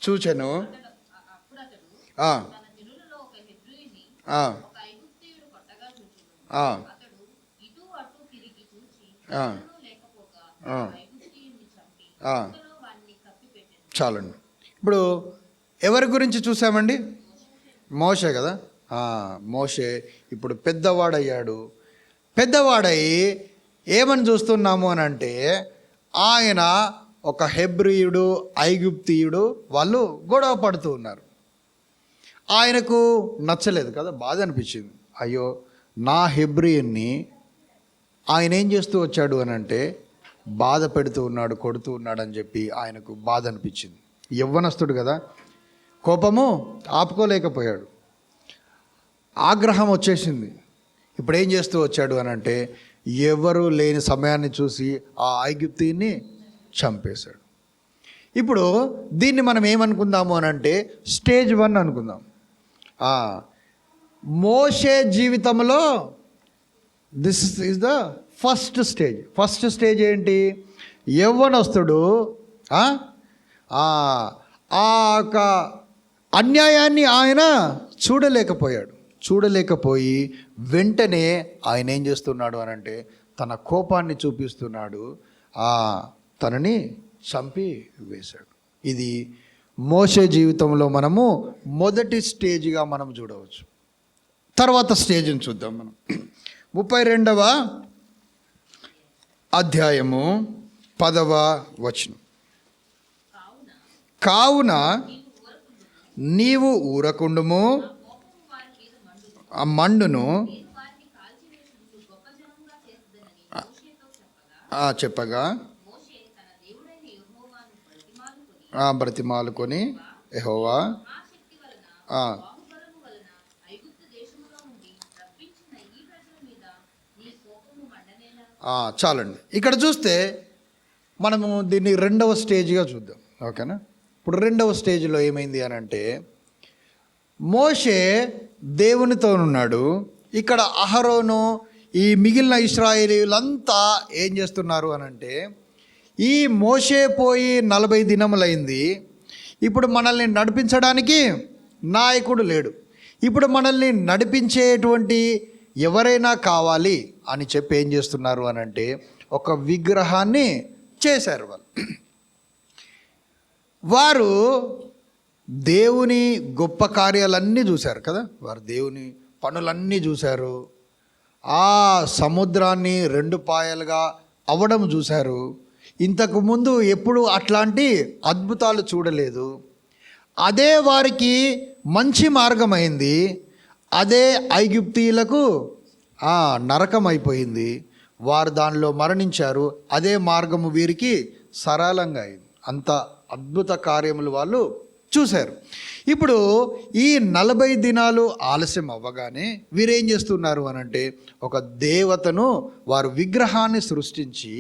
A: చూచెను. చాలండి. ఇప్పుడు ఎవరి గురించి చూసామండి? మోషే కదా. మోషే ఇప్పుడు పెద్దవాడయ్యాడు. పెద్దవాడై ఏమని చూస్తున్నాము అని అంటే, ఆయన ఒక హెబ్రీయుడు, ఐగుప్తీయుడు, వాళ్ళు గొడవ పడుతూ ఉన్నారు. ఆయనకు నచ్చలేదు కదా, బాధ అనిపించింది. అయ్యో, నా హెబ్రీయుని ఆయన ఏం చేస్తూ వచ్చాడు అని అంటే బాధ పెడుతూ ఉన్నాడు, కొడుతూ ఉన్నాడు అని చెప్పి ఆయనకు బాధ అనిపించింది. యవ్వనస్తుడు కదా, కోపము ఆపుకోలేకపోయాడు, ఆగ్రహం వచ్చేసింది. ఇప్పుడు ఏం చేస్తూ వచ్చాడు అని అంటే, ఎవరు లేని సమయాన్ని చూసి ఆ ఐగుప్తీయుని చంపేశాడు. ఇప్పుడు దీన్ని మనం ఏమనుకుందాము అని అంటే స్టేజ్ 1 అనుకుందాం. మోషే జీవితంలో this is the first stage. First stage ఏంటి? యవ్వనస్తుడు ఆ యొక్క అన్యాయాన్ని ఆయన చూడలేకపోయి వెంటనే ఆయన ఏం చేస్తున్నాడు అని అంటే తన కోపాన్ని చూపిస్తున్నాడు, తనని చంపి వేశాడు. ఇది మోషే జీవితంలో మనము మొదటి స్టేజ్గా మనం చూడవచ్చు. తర్వాత స్టేజ్ని చూద్దాం మనం. 32వ అధ్యాయము 10వ వచనం. కావున నీవు ఊరకుండుము, ఆ మండును చెప్పగా బ్రతిమాలుకొని యెహోవా చాలండి. ఇక్కడ చూస్తే మనము దీన్ని 2వ స్టేజ్గా చూద్దాం, ఓకేనా? ఇప్పుడు 2వ స్టేజ్లో ఏమైంది అని అంటే, మోషే దేవునితో ఉన్నాడు. ఇక్కడ అహరోను, ఈ మిగిలిన ఇశ్రాయేలీయులంతా ఏం చేస్తున్నారు అని అంటే, ఈ మోషే పోయి 40 దినములైంది. ఇప్పుడు మనల్ని నడిపించడానికి నాయకుడు లేడు. ఇప్పుడు మనల్ని నడిపించేటువంటి ఎవరైనా కావాలి అని చెప్పి ఏం చేస్తున్నారు అని అంటే ఒక విగ్రహాన్ని చేశారు. వారు దేవుని గొప్ప కార్యాలన్నీ చూశారు కదా, వారు దేవుని పనులన్నీ చూశారు. ఆ సముద్రాన్ని 2 పాయలుగా అవ్వడం చూశారు. ఇంతకుముందు ఎప్పుడు అట్లాంటి అద్భుతాలు చూడలేదు. అదే వారికి మంచి మార్గమైంది, అదే ఐగుప్తీయులకు నరకం అయిపోయింది. వారు దానిలో మరణించారు. అదే మార్గము వీరికి సరళంగా అయింది. అంత అద్భుత కార్యములు వాళ్ళు చూశారు. ఇప్పుడు ఈ 40 దినాలు ఆలస్యం అవ్వగానే వీరేం చేస్తున్నారు అని అంటే ఒక దేవతను, వారు విగ్రహాన్ని సృష్టించి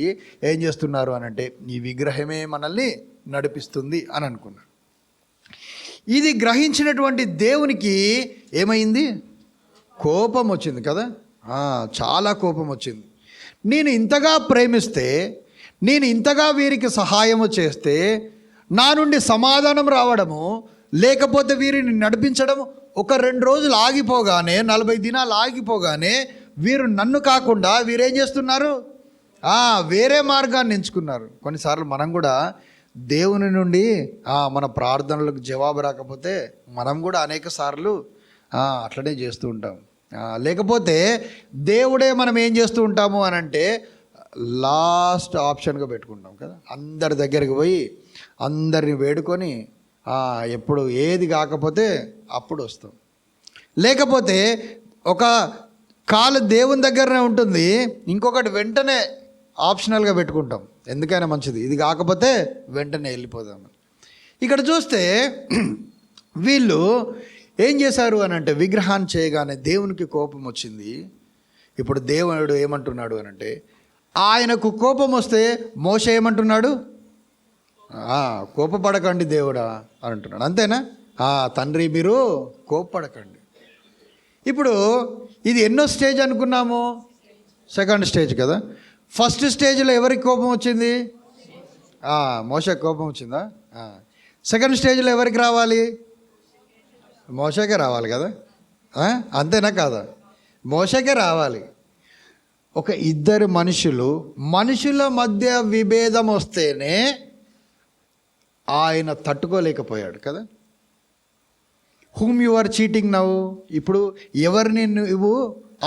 A: ఏం చేస్తున్నారు అని అంటే ఈ విగ్రహమే మనల్ని నడిపిస్తుంది అని అనుకున్నారు. ఇది గ్రహించినటువంటి దేవునికి ఏమైంది? కోపం వచ్చింది కదా, చాలా కోపం వచ్చింది. నేను ఇంతగా ప్రేమిస్తే, నేను ఇంతగా వీరికి సహాయము చేస్తే నా నుండి సమాధానం రావడము, లేకపోతే వీరిని నడిపించడం ఒక 2 రోజులు ఆగిపోగానే, 40 దినాలు ఆగిపోగానే వీరు నన్ను కాకుండా వీరేం చేస్తున్నారు? వేరే మార్గాన్ని ఎంచుకున్నారు. కొన్నిసార్లు మనం కూడా దేవుని నుండి మన ప్రార్థనలకు జవాబు రాకపోతే మనం కూడా అనేక సార్లు అట్లనే చేస్తూ ఉంటాం. లేకపోతే దేవుడే మనం ఏం చేస్తూ ఉంటాము అని అంటే లాస్ట్ ఆప్షన్గా పెట్టుకుంటాం కదా. అందరి దగ్గరికి పోయి అందరిని వేడుకొని ఎప్పుడు ఏది కాకపోతే అప్పుడు వస్తాం. లేకపోతే ఒక కాలు దేవుని దగ్గరనే ఉంటుంది, ఇంకొకటి వెంటనే ఆప్షనల్గా పెట్టుకుంటాం, ఎందుకైనా మంచిది, ఇది కాకపోతే వెంటనే వెళ్ళిపోదామని. ఇక్కడ చూస్తే వీళ్ళు ఏం చేశారు అని అంటే విగ్రహాన్ని చేయగానే దేవునికి కోపం వచ్చింది. ఇప్పుడు దేవుడు ఏమంటున్నాడు అని అంటే, ఆయనకు కోపం వస్తే మోషే ఏమంటున్నాడు? కోపపడకండి దేవుడా అని అంటున్నాడు. అంతేనా? తండ్రి మీరు కోపపడకండి. ఇప్పుడు ఇది ఎన్నో స్టేజ్ అనుకున్నాము? సెకండ్ స్టేజ్ కదా. ఫస్ట్ స్టేజ్లో ఎవరికి కోపం వచ్చింది? మోషేకి కోపం వచ్చిందా? సెకండ్ స్టేజ్లో ఎవరికి రావాలి? మోషేకే రావాలి కదా. అంతేనా కాదా? మోషేకే రావాలి. ఒక ఇద్దరు మనుషుల మధ్య విభేదం వస్తేనే ఆయన తట్టుకోలేకపోయాడు కదా. Whom you are cheating now. ఇప్పుడు ఎవరిని నువ్వు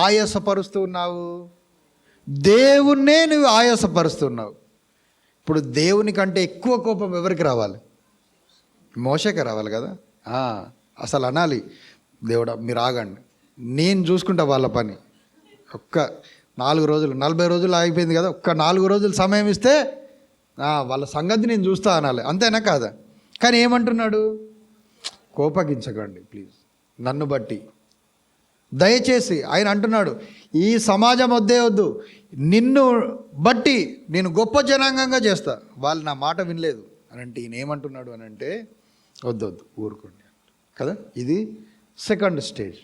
A: ఆయాసపరుస్తూ ఉన్నావు? దేవుణ్ణే నువ్వు ఆయాసపరుస్తున్నావు. ఇప్పుడు దేవుని కంటే ఎక్కువ కోపం ఎవరికి రావాలి? మోషేకే రావాలి కదా. అసలు అనాలి, దేవుడా మీరు ఆగండి, నేను చూసుకుంటా వాళ్ళ పని. ఒక్క 4 రోజులు 40 రోజులు ఆగిపోయింది కదా, ఒక్క 4 రోజులు సమయం ఇస్తే వాళ్ళ సంగతి నేను చూస్తా అనాలి. అంతేనా కాదా? కానీ ఏమంటున్నాడు? కోపగించకండి ప్లీజ్, నన్ను బట్టి దయచేసి. ఆయన అంటున్నాడు, ఈ సమాజం వద్దు, నిన్ను బట్టి నేను గొప్ప జనాంగంగా చేస్తా. వాళ్ళు నా మాట వినలేదు అని అంటే ఈయన ఏమంటున్నాడు అని అంటే, వద్దు ఊరుకోండి కదా. ఇది సెకండ్ స్టేజ్.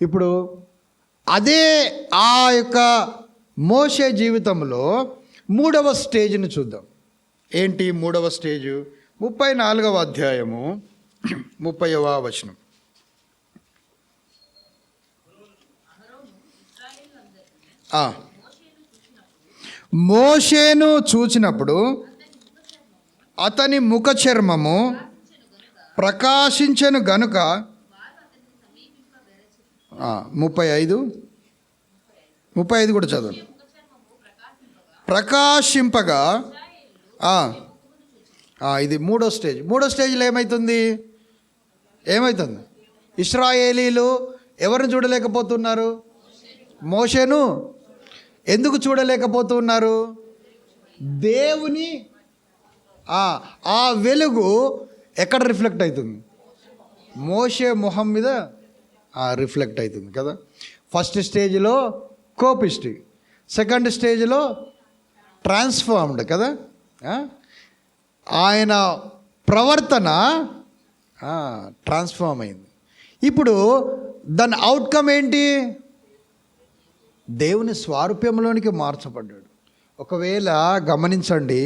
A: ఇప్పుడు అదే ఆ యొక్క మోషే జీవితంలో 3వ స్టేజ్ని చూద్దాం. ఏంటి 3వ స్టేజు? 34వ అధ్యాయము 30వ వచనం. మోషేను చూచినప్పుడు అతని ముఖ చర్మము ప్రకాశించెను గనుక 35 కూడా చదవండి. ప్రకాశింపగా ఇది 3వ స్టేజ్. 3వ స్టేజ్లో ఏమవుతుంది? ఇశ్రాయేలీలు ఎవరిని చూడలేకపోతున్నారు? మోషేను. ఎందుకు చూడలేకపోతున్నారు? దేవుని ఆ వెలుగు ఎక్కడ రిఫ్లెక్ట్ అవుతుంది? మోషే మొహం మీద రిఫ్లెక్ట్ అవుతుంది కదా. ఫస్ట్ స్టేజ్లో కోపిష్టి, సెకండ్ స్టేజ్లో ట్రాన్స్ఫార్మ్డ్ కదా. ఆయన ప్రవర్తన ట్రాన్స్ఫార్మ్ అయింది. ఇప్పుడు దాని అవుట్కమ్ ఏంటి? దేవుని స్వారూప్యంలోనికి మార్చబడ్డాడు. ఒకవేళ గమనించండి,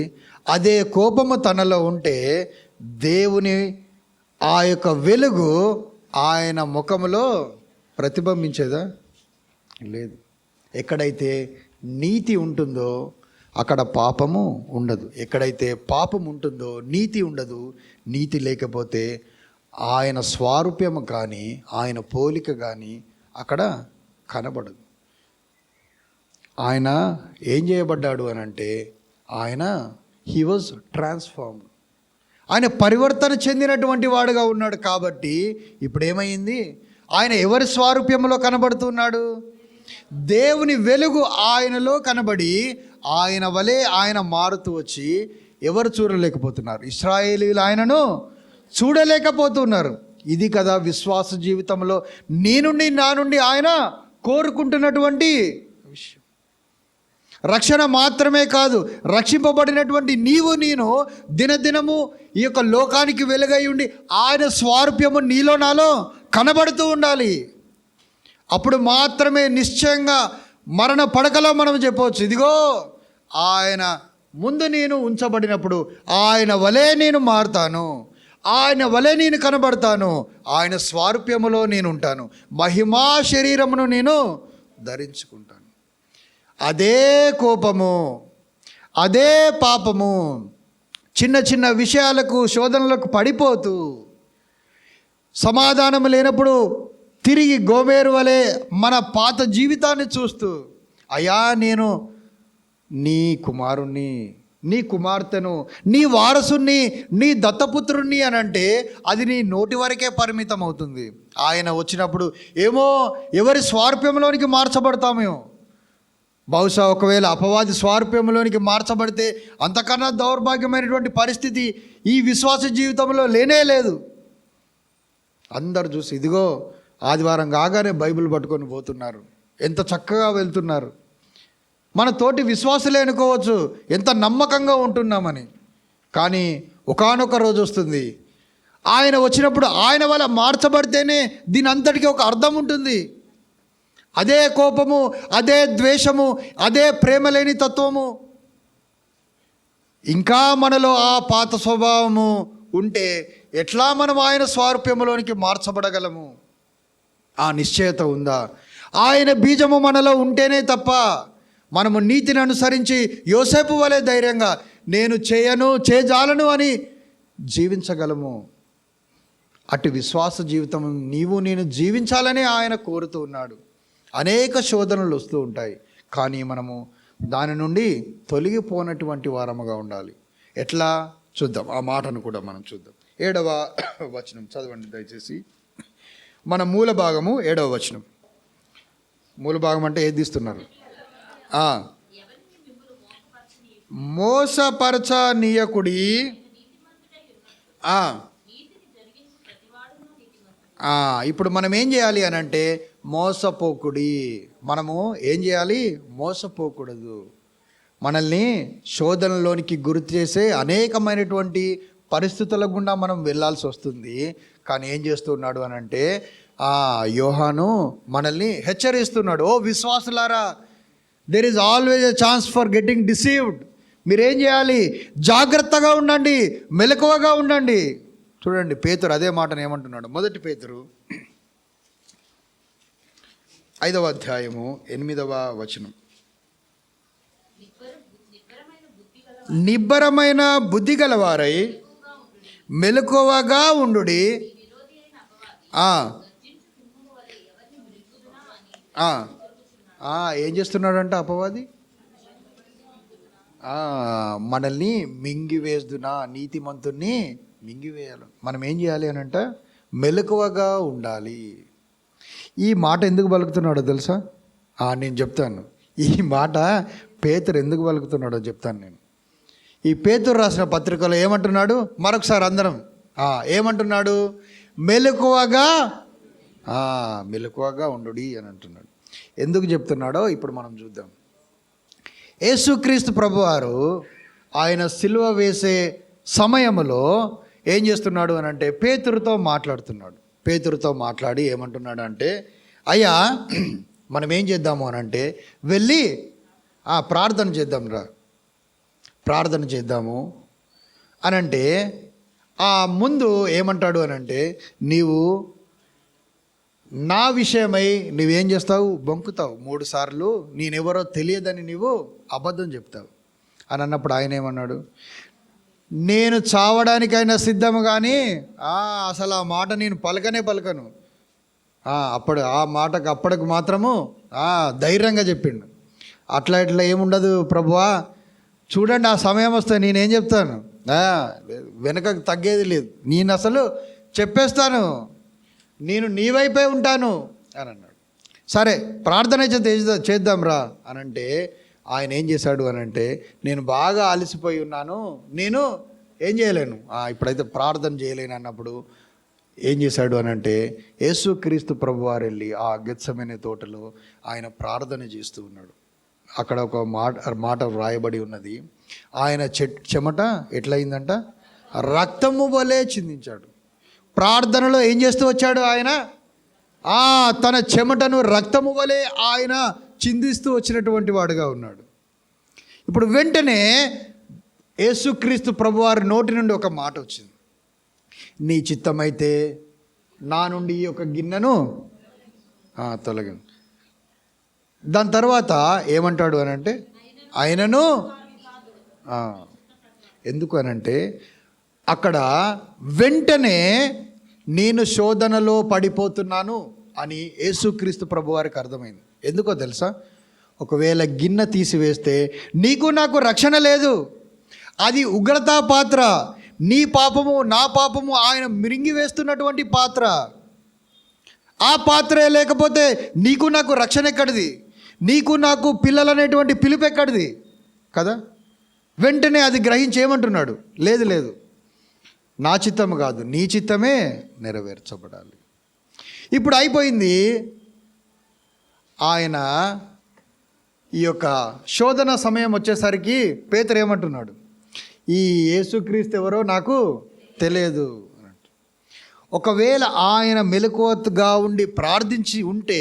A: అదే కోపము తనలో ఉంటే దేవుని ఆ యొక్క వెలుగు ఆయన ముఖములో ప్రతిబింబించేదా? లేదు. ఎక్కడైతే నీతి ఉంటుందో అక్కడ పాపము ఉండదు. ఎక్కడైతే పాపం ఉంటుందో నీతి ఉండదు. నీతి లేకపోతే ఆయన స్వారూప్యము కానీ ఆయన పోలిక కానీ అక్కడ కనబడదు. ఆయన ఏం చేయబడ్డాడు అని అంటే హీ వాజ్ ట్రాన్స్ఫార్మ్డ్. ఆయన పరివర్తన చెందినటువంటి వాడుగా ఉన్నాడు. కాబట్టి ఇప్పుడు ఏమైంది? ఆయన ఎవరి స్వారూప్యంలో కనబడుతున్నాడు? దేవుని వెలుగు ఆయనలో కనబడి ఆయన వలె ఆయన మారుతూ వచ్చి ఎవరు చూడలేకపోతున్నారు? ఇశ్రాయేలీయులు ఆయనను చూడలేకపోతున్నారు. ఇది కదా విశ్వాస జీవితంలో నా నుండి ఆయన కోరుకుంటున్నటువంటి విషయం. రక్షణ మాత్రమే కాదు, రక్షింపబడినటువంటి నేను దినదినము ఈ యొక్క లోకానికి వెలుగై ఉండి ఆయన స్వారూప్యము నీలో నాలో కనబడుతూ ఉండాలి. అప్పుడు మాత్రమే నిశ్చయంగా మరణ పడకలో మనం చెప్పవచ్చు, ఇదిగో ఆయన ముందు నేను ఉంచబడినప్పుడు ఆయన వలె నేను మారుతాను, ఆయన వలె నేను కనబడతాను, ఆయన స్వారూప్యములో నేను ఉంటాను, మహిమా శరీరమును నేను ధరించుకుంటాను. అదే కోపము, అదే పాపము, చిన్న చిన్న విషయాలకు శోధనలకు పడిపోతూ సమాధానం లేనప్పుడు తిరిగి గోమేరు వలె మన పాత జీవితాన్ని చూస్తూ, అయ్యా నేను నీ కుమారుణ్ణి, నీ కుమార్తెను, నీ వారసుని, నీ దత్తపుత్రుణ్ణి అని అంటే అది నీ నోటి వరకే పరిమితం అవుతుంది. ఆయన వచ్చినప్పుడు ఏమో ఎవరి స్వారూప్యంలోనికి మార్చబడతామేమో. బహుశా ఒకవేళ అపవాది స్వారూప్యంలోనికి మార్చబడితే అంతకన్నా దౌర్భాగ్యమైనటువంటి పరిస్థితి ఈ విశ్వాస జీవితంలో లేనే లేదు. అందరు చూసి ఇదిగో ఆదివారం కాగానే బైబిల్ పట్టుకొని పోతున్నారు, ఎంత చక్కగా వెళ్తున్నారు. మన తోటి విశ్వాసులే అనుకోవచ్చు ఎంత నమ్మకంగా ఉంటున్నామని. కానీ ఒకానొక రోజు వస్తుంది, ఆయన వచ్చినప్పుడు ఆయన వల్ల మార్చబడితేనే దీని అంతటికీ ఒక అర్థం ఉంటుంది. అదే కోపము, అదే ద్వేషము, అదే ప్రేమ లేని తత్వము, ఇంకా మనలో ఆ పాత స్వభావము ఉంటే ఎట్లా మనం ఆయన స్వారూప్యములోనికి మార్చబడగలము? ఆ నిశ్చయత ఉందా? ఆయన బీజము మనలో ఉంటేనే తప్ప మనము నీతిని అనుసరించి యోసేపు వలె ధైర్యంగా నేను చేయను, చేయజాలను అని జీవించగలము. అటు విశ్వాస జీవితం నీవు నేను జీవించాలని ఆయన కోరుతూ ఉన్నాడు. అనేక శోధనలు వస్తూ ఉంటాయి, కానీ మనము దాని నుండి తొలగిపోనటువంటి వారముగా ఉండాలి. ఎట్లా చూద్దాం, ఆ మాటను కూడా మనం చూద్దాం. 7వ వచనం చదవండి దయచేసి. మన మూల భాగము 7వ వచనం. మూల భాగం అంటే ఏది తీస్తున్నారు? మోసపరచనీయకుడి, ఇప్పుడు మనం ఏం చేయాలి అని అంటే మోసపోకుడి. మనము ఏం చేయాలి? మోసపోకూడదు. మనల్ని శోధనలోనికి గురి చేసే అనేకమైనటువంటి పరిస్థితుల గుండా మనం వెళ్ళాల్సి వస్తుంది. కానీ ఏం చేస్తున్నాడు అని అంటే యోహాను మనల్ని హెచ్చరిస్తున్నాడు, ఓ విశ్వాసులారా, there is always a chance for getting deceived. మీరేం చేయాలి? జాగ్రత్తగా ఉండండి, మెలకువగా ఉండండి. చూడండి పేతురు అదే మాటను ఏమంటున్నాడు. 1 పేతురు 5వ అధ్యాయము 8వ వచనం. నిబ్బరమైన బుద్ధి గలవారై మెలకువగా ఉండుడి. ఏం చేస్తున్నాడంట అపవాది? మనల్ని మింగివేస్తున్నా, నీతిమంతుణ్ణి మింగివేయాలి. మనం ఏం చేయాలి అని అంటే మెలకువగా ఉండాలి. ఈ మాట ఎందుకు పలుకుతున్నాడో తెలుసా? నేను చెప్తాను. ఈ మాట పేతురు ఎందుకు పలుకుతున్నాడో చెప్తాను నేను. ఈ పేతురు రాసిన పత్రికలో ఏమంటున్నాడు? మరొకసారి అందరం ఏమంటున్నాడు? మెలకువగా ఉండుడి అని అంటున్నాడు. ఎందుకు చెప్తున్నాడో ఇప్పుడు మనం చూద్దాం. యేసుక్రీస్తు ప్రభువారు ఆయన సిలువ వేసే సమయంలో ఏం చేస్తున్నాడు అని అంటే పేతురుతో మాట్లాడుతున్నాడు. పేతురుతో మాట్లాడి ఏమంటున్నాడు అంటే, అయ్యా మనం ఏం చేద్దాము అని అంటే వెళ్ళి ప్రార్థన చేద్దాం రా, ప్రార్థన చేద్దాము అని అంటే ముందు ఏమంటాడు అని అంటే, నీవు నా విషయమై నువ్వేం చేస్తావు? బొంకుతావు 3 సార్లు, నేనెవరో తెలియదని నీవు అబద్ధం చెప్తావు అని అన్నప్పుడు ఆయన ఏమన్నాడు? నేను చావడానికైనా సిద్ధము, కానీ అసలు ఆ మాట నేను పలకను. అప్పుడు ఆ మాటకు అప్పటికి మాత్రము ధైర్యంగా చెప్పిండు. అట్లా ఏముండదు ప్రభువా, చూడండి ఆ సమయం వస్తే నేనేం చెప్తాను, వెనకకు తగ్గేది లేదు, నేను అసలు చెప్పేస్తాను, నేను నీ వైపే ఉంటాను అని అన్నాడు. సరే ప్రార్థన చేద్దాం రా అని అంటే ఆయన ఏం చేశాడు అని అంటే, నేను బాగా అలసిపోయి ఉన్నాను, నేను ఏం చేయలేను, ఇప్పుడైతే ప్రార్థన చేయలేను అన్నప్పుడు ఏం చేశాడు అని అంటే యేసుక్రీస్తు ప్రభువారు వెళ్ళి ఆ గెత్సెమనే తోటలో ఆయన ప్రార్థన చేస్తూ ఉన్నాడు. అక్కడ ఒక మాట వ్రాయబడి ఉన్నది, ఆయన చెమట ఎట్లయిందంట? రక్తము వలె చిందించాడు. ప్రార్థనలో ఏం చేస్తూ వచ్చాడు ఆయన? తన చెమటను రక్తము వలె ఆయన చిందిస్తూ వచ్చినటువంటి వాడుగా ఉన్నాడు. ఇప్పుడు వెంటనే యేసుక్రీస్తు ప్రభువారి నోటి నుండి ఒక మాట వచ్చింది, నీ చిత్తమైతే నా నుండి ఈ యొక్క గిన్నెను తొలగి. దాని తర్వాత ఏమంటాడు అని అంటే ఆయనను ఎందుకు అనంటే అక్కడ వెంటనే నేను శోధనలో పడిపోతున్నాను అని యేసుక్రీస్తు ప్రభువారికి అర్థమైంది. ఎందుకో తెలుసా? ఒకవేళ గిన్నె తీసివేస్తే నీకు నాకు రక్షణ లేదు. అది ఉగ్రతా పాత్ర, నీ పాపము నా పాపము ఆయన మిరింగి వేస్తున్నటువంటి పాత్ర. ఆ పాత్రే లేకపోతే నీకు నాకు రక్షణ ఎక్కడిది? నీకు నాకు పిల్లలు అనేటువంటి పిలుపు ఎక్కడిది కదా? వెంటనే అది గ్రహించి ఏమంటున్నాడు, లేదు లేదు, నా చిత్తము కాదు నీ చిత్తమే నెరవేర్చబడాలి. ఇప్పుడు అయిపోయింది. ఆయన ఈ యొక్క శోధన సమయం వచ్చేసరికి పేతురు ఏమంటున్నాడు, ఈ యేసుక్రీస్తు ఎవరో నాకు తెలియదు. ఒకవేళ ఆయన మెలకువగా ఉండి ప్రార్థించి ఉంటే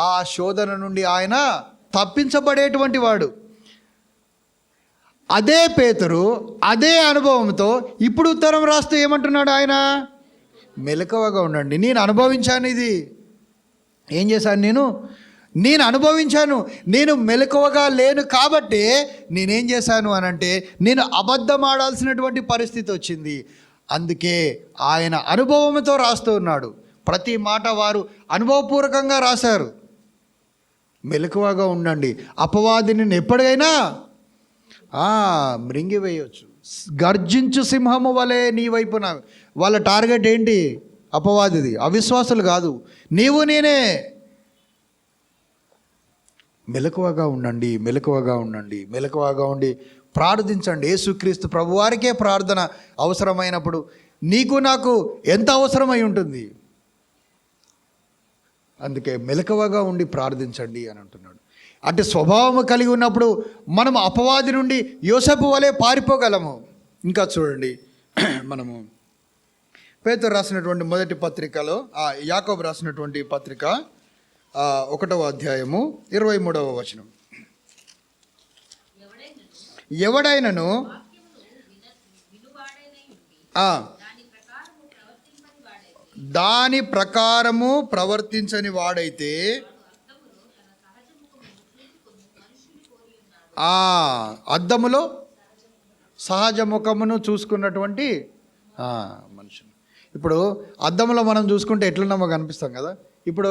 A: ఆ శోధన నుండి ఆయన తప్పించబడేటువంటి వాడు. అదే పేతురు అదే అనుభవంతో ఇప్పుడు ఉత్తరం రాస్తూ ఏమంటున్నాడు ఆయన, మెలకువగా ఉండండి, నేను అనుభవించాను, ఇది ఏం చేశాను, నేను అనుభవించాను, నేను మెలకువగా లేను కాబట్టి నేనేం చేశాను అనంటే నేను అబద్ధం ఆడాల్సినటువంటి పరిస్థితి వచ్చింది. అందుకే ఆయన అనుభవంతో రాస్తూ ఉన్నాడు. ప్రతి మాట వారు అనుభవపూర్వకంగా రాశారు. మెలకువగా ఉండండి, అపవాదిని ఎప్పటికైనా మృంగివేయవచ్చు, గర్జించు సింహము వలె నీ వైపున. వాళ్ళ టార్గెట్ ఏంటి? అపవాదిది, అవిశ్వాసులు కాదు, నీవు నేనే. మెలకువగా ఉండండి, మెలకువగా ఉండండి, మెలకువగా ఉండి ప్రార్థించండి. యేసుక్రీస్తు ప్రభువారికే ప్రార్థన అవసరమైనప్పుడు నీకు నాకు ఎంత అవసరమై ఉంటుంది. అందుకే మెలకువగా ఉండి ప్రార్థించండి అని అంటున్నాడు. అంటే స్వభావం కలిగి ఉన్నప్పుడు మనం అపవాది నుండి యోసేపు వలె పారిపోగలము. ఇంకా చూడండి, మనము పేతురు రాసినటువంటి మొదటి పత్రికలో, యాకోబు రాసినటువంటి పత్రిక 1వ అధ్యాయము 23వ వచనం, ఎవడైనను దాని ప్రకారము ప్రవర్తించని వాడైతే అద్దములో సహజ ముఖమును చూసుకున్నటువంటి మనుషులు. ఇప్పుడు అద్దంలో మనం చూసుకుంటే ఎట్లున్నామో కనిపిస్తాం కదా. ఇప్పుడు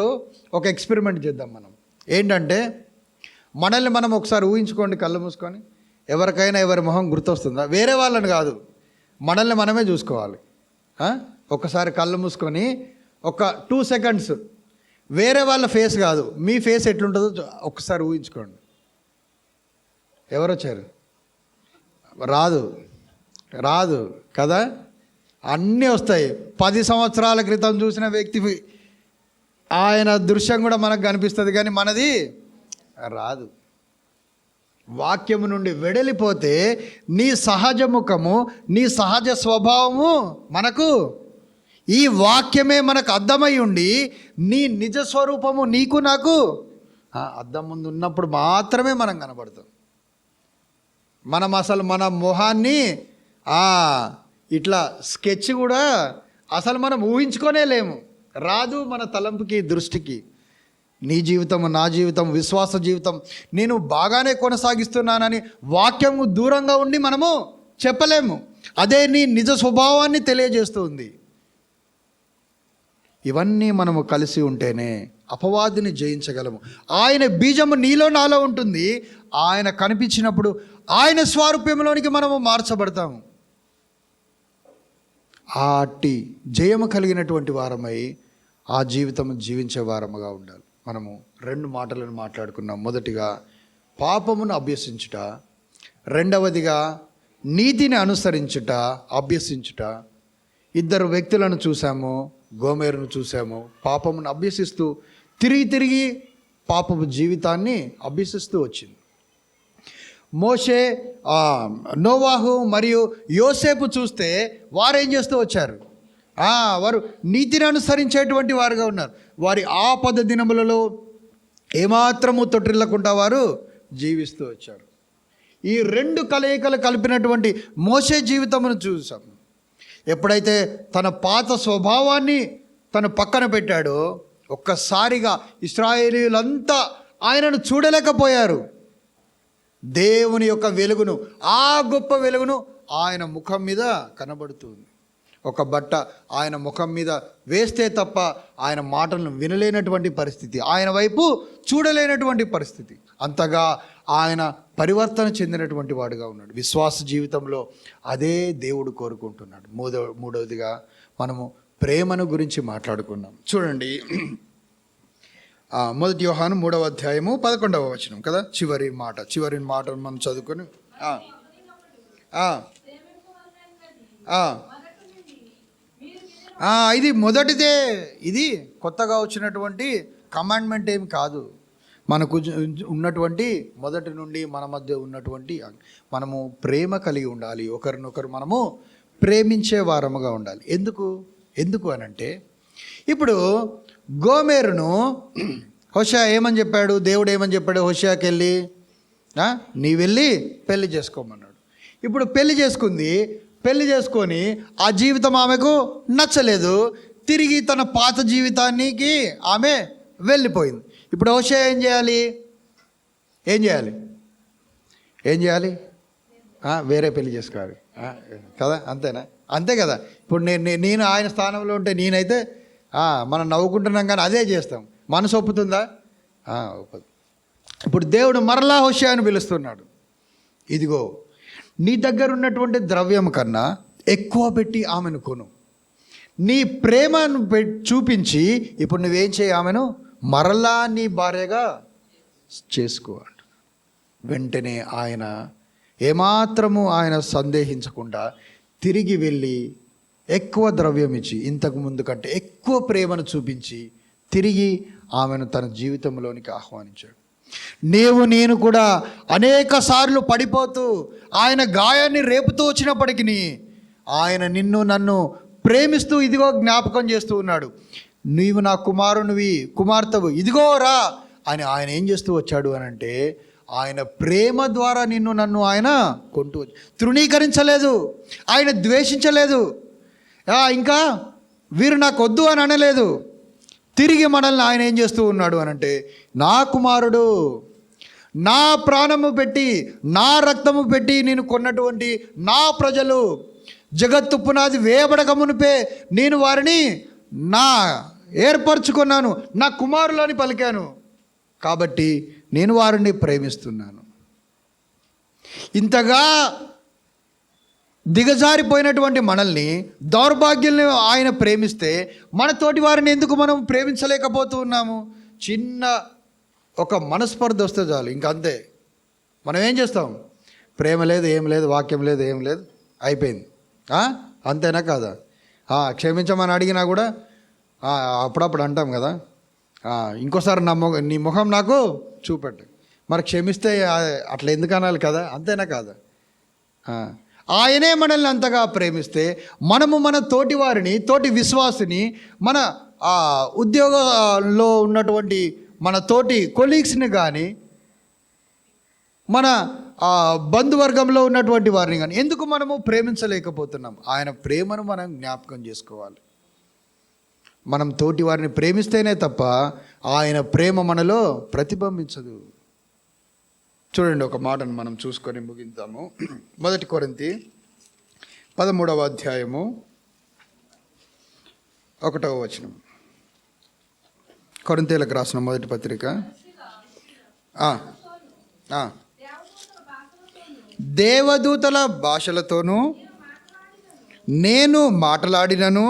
A: ఒక ఎక్స్పెరిమెంట్ చేద్దాం మనం. ఏంటంటే మనల్ని మనం ఒకసారి ఊహించుకోండి, కళ్ళు మూసుకొని. ఎవరికైనా ఎవరి మొహం గుర్తొస్తుందా? వేరే వాళ్ళని కాదు, మనల్ని మనమే చూసుకోవాలి. ఒకసారి కళ్ళు మూసుకొని ఒక 2 సెకండ్స్ వేరే వాళ్ళ ఫేస్ కాదు, మీ ఫేస్ ఎట్లుంటుందో ఒకసారి ఊహించుకోండి. ఎవరు వచ్చారు? రాదు కదా. అన్నీ వస్తాయి. 10 సంవత్సరాల క్రితం చూసిన వ్యక్తి ఆయన దృశ్యం కూడా మనకు కనిపిస్తుంది, కానీ మనది రాదు. వాక్యము నుండి వెడలిపోతే నీ సహజ ముఖము, నీ సహజ స్వభావము మనకు, ఈ వాక్యమే మనకు అర్థమై ఉండి నీ నిజ స్వరూపము నీకు నాకు అద్దం ముందు ఉన్నప్పుడు మాత్రమే మనం కనబడతాం. మనం అసలు మన మొహాన్ని ఇట్లా స్కెచ్ కూడా అసలు మనం ఊహించుకోనే లేము. రాదు మన తలంపుకి, దృష్టికి. నీ జీవితం, నా జీవితం, విశ్వాస జీవితం నేను బాగానే కొనసాగిస్తున్నానని వాక్యము దూరంగా ఉండి మనము చెప్పలేము. అదే నీ నిజ స్వభావాన్ని తెలియజేస్తుంది. ఇవన్నీ మనము కలిసి ఉంటేనే అపవాదిని జయించగలము. ఆయన బీజము నీలో నాలో ఉంటుంది. ఆయన కనిపించినప్పుడు ఆయన స్వారూప్యంలోనికి మనము మార్చబడతాము. ఆటి జయము కలిగినటువంటి వారమై ఆ జీవితం జీవించే వారముగా ఉండాలి. మనము 2 మాటలను మాట్లాడుకున్నాం. మొదటిగా పాపమును అభ్యసించుట, రెండవదిగా నీతిని అనుసరించుట, అభ్యసించుట. 2 వ్యక్తులను చూసాము, గోమెరును చూసాము. పాపమును అభ్యసిస్తూ తిరిగి పాపపు జీవితాన్ని అభ్యసిస్తూ వచ్చింది. మోషే, నోవాహు మరియు యోసేపు చూస్తే వారు ఏం చేస్తూ వచ్చారు? వారు నీతిని అనుసరించేటువంటి వారుగా ఉన్నారు. వారి ఆపద దినములలో ఏమాత్రము తొట్టిల్లకుండా వారు జీవిస్తూ వచ్చారు. ఈ రెండు కలయికలు కలిపినటువంటి మోషే జీవితమును చూసాం. ఎప్పుడైతే తన పాత స్వభావాన్ని తను పక్కన పెట్టాడో ఒక్కసారిగా ఇశ్రాయేలీయులంతా ఆయనను చూడలేకపోయారు. దేవుని యొక్క వెలుగును, ఆ గొప్ప వెలుగును ఆయన ముఖం మీద కనబడుతుంది. ఒక బట్ట ఆయన ముఖం మీద వేస్తే తప్ప ఆయన మాటలను వినలేనటువంటి పరిస్థితి, ఆయన వైపు చూడలేనటువంటి పరిస్థితి. అంతగా ఆయన పరివర్తన చెందినటువంటి వాడుగా ఉన్నాడు. విశ్వాస జీవితంలో అదే దేవుడు కోరుకుంటున్నాడు. మూడవదిగా మనము ప్రేమను గురించి మాట్లాడుకున్నాం. చూడండి, 1 యోహాను 3వ అధ్యాయము 11వ వచనం కదా, చివరి మాటను మనం చదువుకొని ఇది మొదటిదే. ఇది కొత్తగా వచ్చినటువంటి కమాండ్మెంట్ ఏమి కాదు. మనకు ఉన్నటువంటి మొదటి నుండి మన మధ్య ఉన్నటువంటి మనము ప్రేమ కలిగి ఉండాలి. ఒకరినొకరు మనము ప్రేమించే వారముగా ఉండాలి. ఎందుకు అనంటే, ఇప్పుడు గోమెరును హోషేయ ఏమని చెప్పాడు, దేవుడు ఏమని చెప్పాడు హోషేయకి వెళ్ళి, నీ వెళ్ళి పెళ్లి చేసుకోమన్నాడు. ఇప్పుడు పెళ్లి చేసుకొని ఆ జీవితం ఆమెకు నచ్చలేదు. తిరిగి తన పాత జీవితానికి ఆమె వెళ్ళిపోయింది. ఇప్పుడు హోషేయ ఏం చేయాలి? వేరే పెళ్లి చేసుకోవాలి కదా, అంతేనా? అంతే కదా. ఇప్పుడు నేను ఆయన స్థానంలో ఉంటే నేనైతే మనం నవ్వుకుంటున్నాం కానీ అదే చేస్తాం. మనసు ఒప్పుతుందా? ఒప్పదు. ఇప్పుడు దేవుడు మరలా హోషేయను పిలుస్తున్నాడు. ఇదిగో, నీ దగ్గర ఉన్నటువంటి ద్రవ్యం కన్నా ఎక్కువ పెట్టి ఆమెను కొను. నీ ప్రేమను చూపించి ఇప్పుడు నువ్వేం చేయి, ఆమెను మరలా నీ భార్యగా చేసుకోవాలి. వెంటనే ఆయన ఏమాత్రము ఆయన సందేహించకుండా తిరిగి వెళ్ళి ఎక్కువ ద్రవ్యం ఇచ్చి, ఇంతకు ముందు కంటే ఎక్కువ ప్రేమను చూపించి తిరిగి ఆమెను తన జీవితంలోనికి ఆహ్వానించాడు. నేను కూడా అనేక సార్లు పడిపోతూ ఆయన గాయాన్ని రేపుతూ వచ్చినప్పటికీ ఆయన నన్ను ప్రేమిస్తూ ఇదిగో జ్ఞాపకం చేస్తూ ఉన్నాడు. నీవు నా కుమార్తెవు, ఇదిగో రా అని ఆయన ఏం చేస్తూ వచ్చాడు అనంటే, ఆయన ప్రేమ ద్వారా నన్ను ఆయన కొంటూ తృణీకరించలేదు, ఆయన ద్వేషించలేదు, ఇంకా వీరు నాకు వద్దు అని అనలేదు. తిరిగి మనల్ని ఆయన ఏం చేస్తూ ఉన్నాడు అనంటే, నా కుమారుడు, నా ప్రాణము పెట్టి నా రక్తము పెట్టి నేను కొన్నటువంటి నా ప్రజలు, జగత్తు పునాది వేయబడక మునిపే నేను వారిని ఏర్పరచుకున్నాను, నా కుమారులు అని పలికాను. కాబట్టి నేను వారిని ప్రేమిస్తున్నాను. ఇంతగా దిగజారిపోయినటువంటి మనల్ని, దౌర్భాగ్యుల్ని ఆయన ప్రేమిస్తే మన తోటి వారిని ఎందుకు మనం ప్రేమించలేకపోతూ ఉన్నాము? చిన్న ఒక మనస్పర్ధ వస్తే చాలు, ఇంకంతే. మనం ఏం చేస్తాం? ప్రేమ లేదు, ఏం లేదు, వాక్యం లేదు, ఏం లేదు, అయిపోయింది. అంతేనా కాదా? క్షమించమని అడిగినా కూడా అప్పుడప్పుడు అంటాం కదా, ఇంకోసారి నీ ముఖం నాకు చూపెట్టు. మరి క్షమిస్తే అట్లా ఎందుకు అనాలి కదా, అంతేనా కాదా? ఆయనే మనల్ని అంతగా ప్రేమిస్తే మనము మన తోటి వారిని, తోటి విశ్వాసిని, మన ఉద్యోగంలో ఉన్నటువంటి మన తోటి కొలీగ్స్ని కానీ, మన బంధువర్గంలో ఉన్నటువంటి వారిని కానీ ఎందుకు మనము ప్రేమించలేకపోతున్నాం? ఆయన ప్రేమను మనం జ్ఞాపకం చేసుకోవాలి. మనం తోటి వారిని ప్రేమిస్తేనే తప్ప ఆయన ప్రేమ మనలో ప్రతిబింబించదు. చూడండి, ఒక మాటను మనం చూసుకొని ముగిద్దాము. 1 కొరింథీ 13వ అధ్యాయము 1వ వచనం. కొరింథీయులకు రాసిన మొదటి పత్రిక. దేవదూతల భాషలతోనూ నేను మాట్లాడినను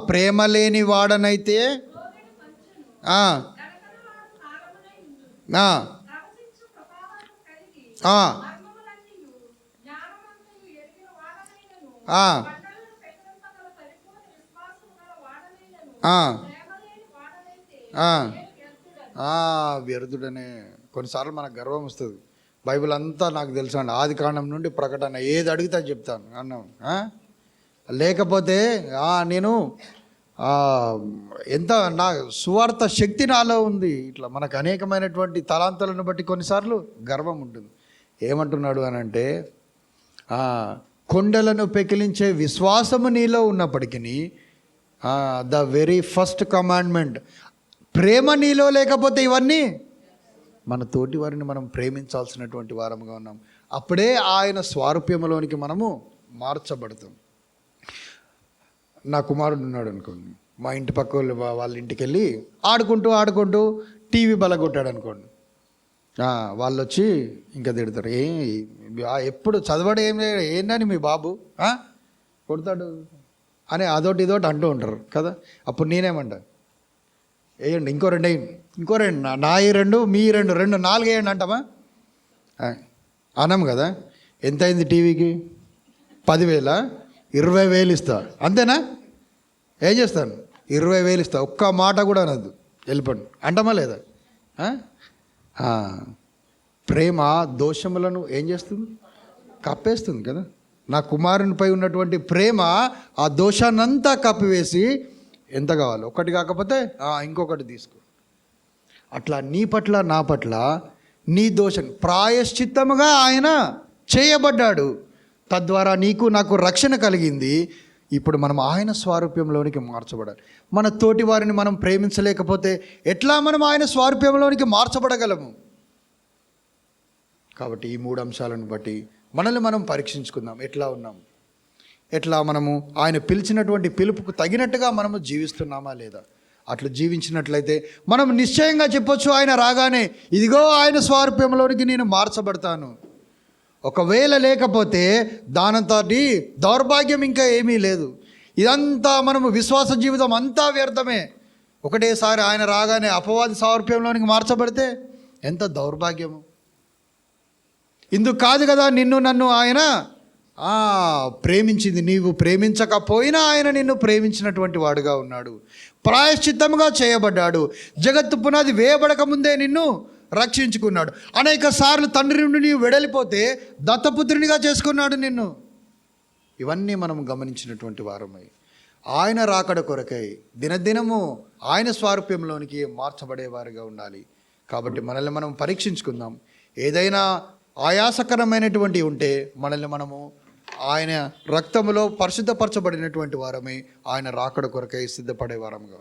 A: ప్రేమ లేని వాడనైతే వ్యర్థుడనే. కొన్నిసార్లు మనకు గర్వం వస్తుంది. బైబిల్ అంతా నాకు తెలుసు అండి, ఆది కాండం నుండి ప్రకటన, ఏది అడిగితే చెప్తాను అన్నాం. లేకపోతే నేను ఆ, ఎంత నా సువార్త శక్తి నాలో ఉంది. ఇట్లా మనకు అనేకమైనటువంటి తలాంతులను బట్టి కొన్నిసార్లు గర్వం ఉంటుంది. ఏమంటున్నాడు అని అంటే, కొండలను పెకిలించే విశ్వాసము నీలో ఉన్నప్పటికీ ద వెరీ ఫస్ట్ కమాండ్మెంట్, ప్రేమ నీలో లేకపోతే ఇవన్నీ, మన తోటి వారిని మనం ప్రేమించాల్సినటువంటి వారముగా ఉన్నాం. అప్పుడే ఆయన స్వారూప్యంలోనికి మనము మార్చబడతాం. నా కుమారుడు ఉన్నాడు అనుకోండి, మా ఇంటి పక్క వాళ్ళ ఇంటికి వెళ్ళి ఆడుకుంటూ టీవీ బలగొట్టాడు అనుకోండి, వాళ్ళు వచ్చి ఇంకా తిడతారు, ఎప్పుడు చదవడం ఏంటని మీ బాబు కొడతాడు అని అదోటి ఇదోటి అంటూ ఉంటారు కదా. అప్పుడు నేనేమంటా, వేయండి, ఇంకో రెండు వేయండి, ఇంకో రెండు, నా ఈ రెండు, మీ రెండు, 4 వేయండి అంటామా? అనం కదా. ఎంత అయింది టీవీకి? 10,000, 20,000 ఇస్తా, అంతేనా? ఏం చేస్తాను? 20,000 ఇస్తా, ఒక్క మాట కూడా అనద్దు, వెళ్ళిపోండి అంటామా లేదా? ప్రేమ దోషములను ఏం చేస్తుంది? కప్పేస్తుంది కదా. నా కుమారునిపై ఉన్నటువంటి ప్రేమ ఆ దోషాన్నంతా కప్పివేసి, ఎంత కావాలి, ఒకటి కాకపోతే ఇంకొకటి తీసుకో. అట్లా నీ పట్ల నా పట్ల నీ దోషం ప్రాయశ్చిత్తముగా ఆయన చేయబడ్డాడు. తద్వారా నీకు నాకు రక్షణ కలిగింది. ఇప్పుడు మనం ఆయన స్వారూప్యంలోనికి మార్చబడాలి. మన తోటి వారిని మనం ప్రేమించలేకపోతే ఎట్లా మనం ఆయన స్వారూప్యంలోనికి మార్చబడగలము? కాబట్టి ఈ 3 అంశాలను బట్టి మనల్ని మనం పరీక్షించుకుందాం. ఎట్లా ఉన్నాము, ఎట్లా మనము ఆయన పిలిచినటువంటి పిలుపుకు తగినట్టుగా మనము జీవిస్తున్నామా లేదా? అట్లా జీవించినట్లయితే మనం నిశ్చయంగా చెప్పొచ్చు, ఆయన రాగానే ఇదిగో ఆయన స్వారూప్యంలోనికి నేను మార్చబడతాను. ఒకవేళ లేకపోతే దానంతటి దౌర్భాగ్యం ఇంకా ఏమీ లేదు. ఇదంతా మనము విశ్వాస జీవితం అంతా వ్యర్థమే. ఒకటేసారి ఆయన రాగానే అపవాది స్వారూప్యంలోనికి మార్చబడితే ఎంత దౌర్భాగ్యము. ఇందుకు కాదు కదా నిన్ను నన్ను ఆయన ప్రేమించింది. నీవు ప్రేమించకపోయినా ఆయన నిన్ను ప్రేమించినటువంటి వాడుగా ఉన్నాడు. ప్రాయశ్చిత్తముగా చేయబడ్డాడు. జగత్తు పునాది వేయబడక ముందే నిన్ను రక్షించుకున్నాడు. అనేక సార్లు తండ్రి నుండి నీవు వెడలిపోతే దత్తపుత్రునిగా చేసుకున్నాడు నిన్ను. ఇవన్నీ మనం గమనించినటువంటి వారమై ఆయన రాకడ కొరకై దినదినము ఆయన స్వారూప్యంలోనికి మార్చబడేవారుగా ఉండాలి. కాబట్టి మనల్ని మనం పరీక్షించుకుందాం. ఏదైనా ఆయాసకరమైనటువంటి ఉంటే మనల్ని మనము ఆయన రక్తములో పరిశుద్ధపరచబడినటువంటి వారమై ఆయన రాకడ కొరకై సిద్ధపడే వారంగా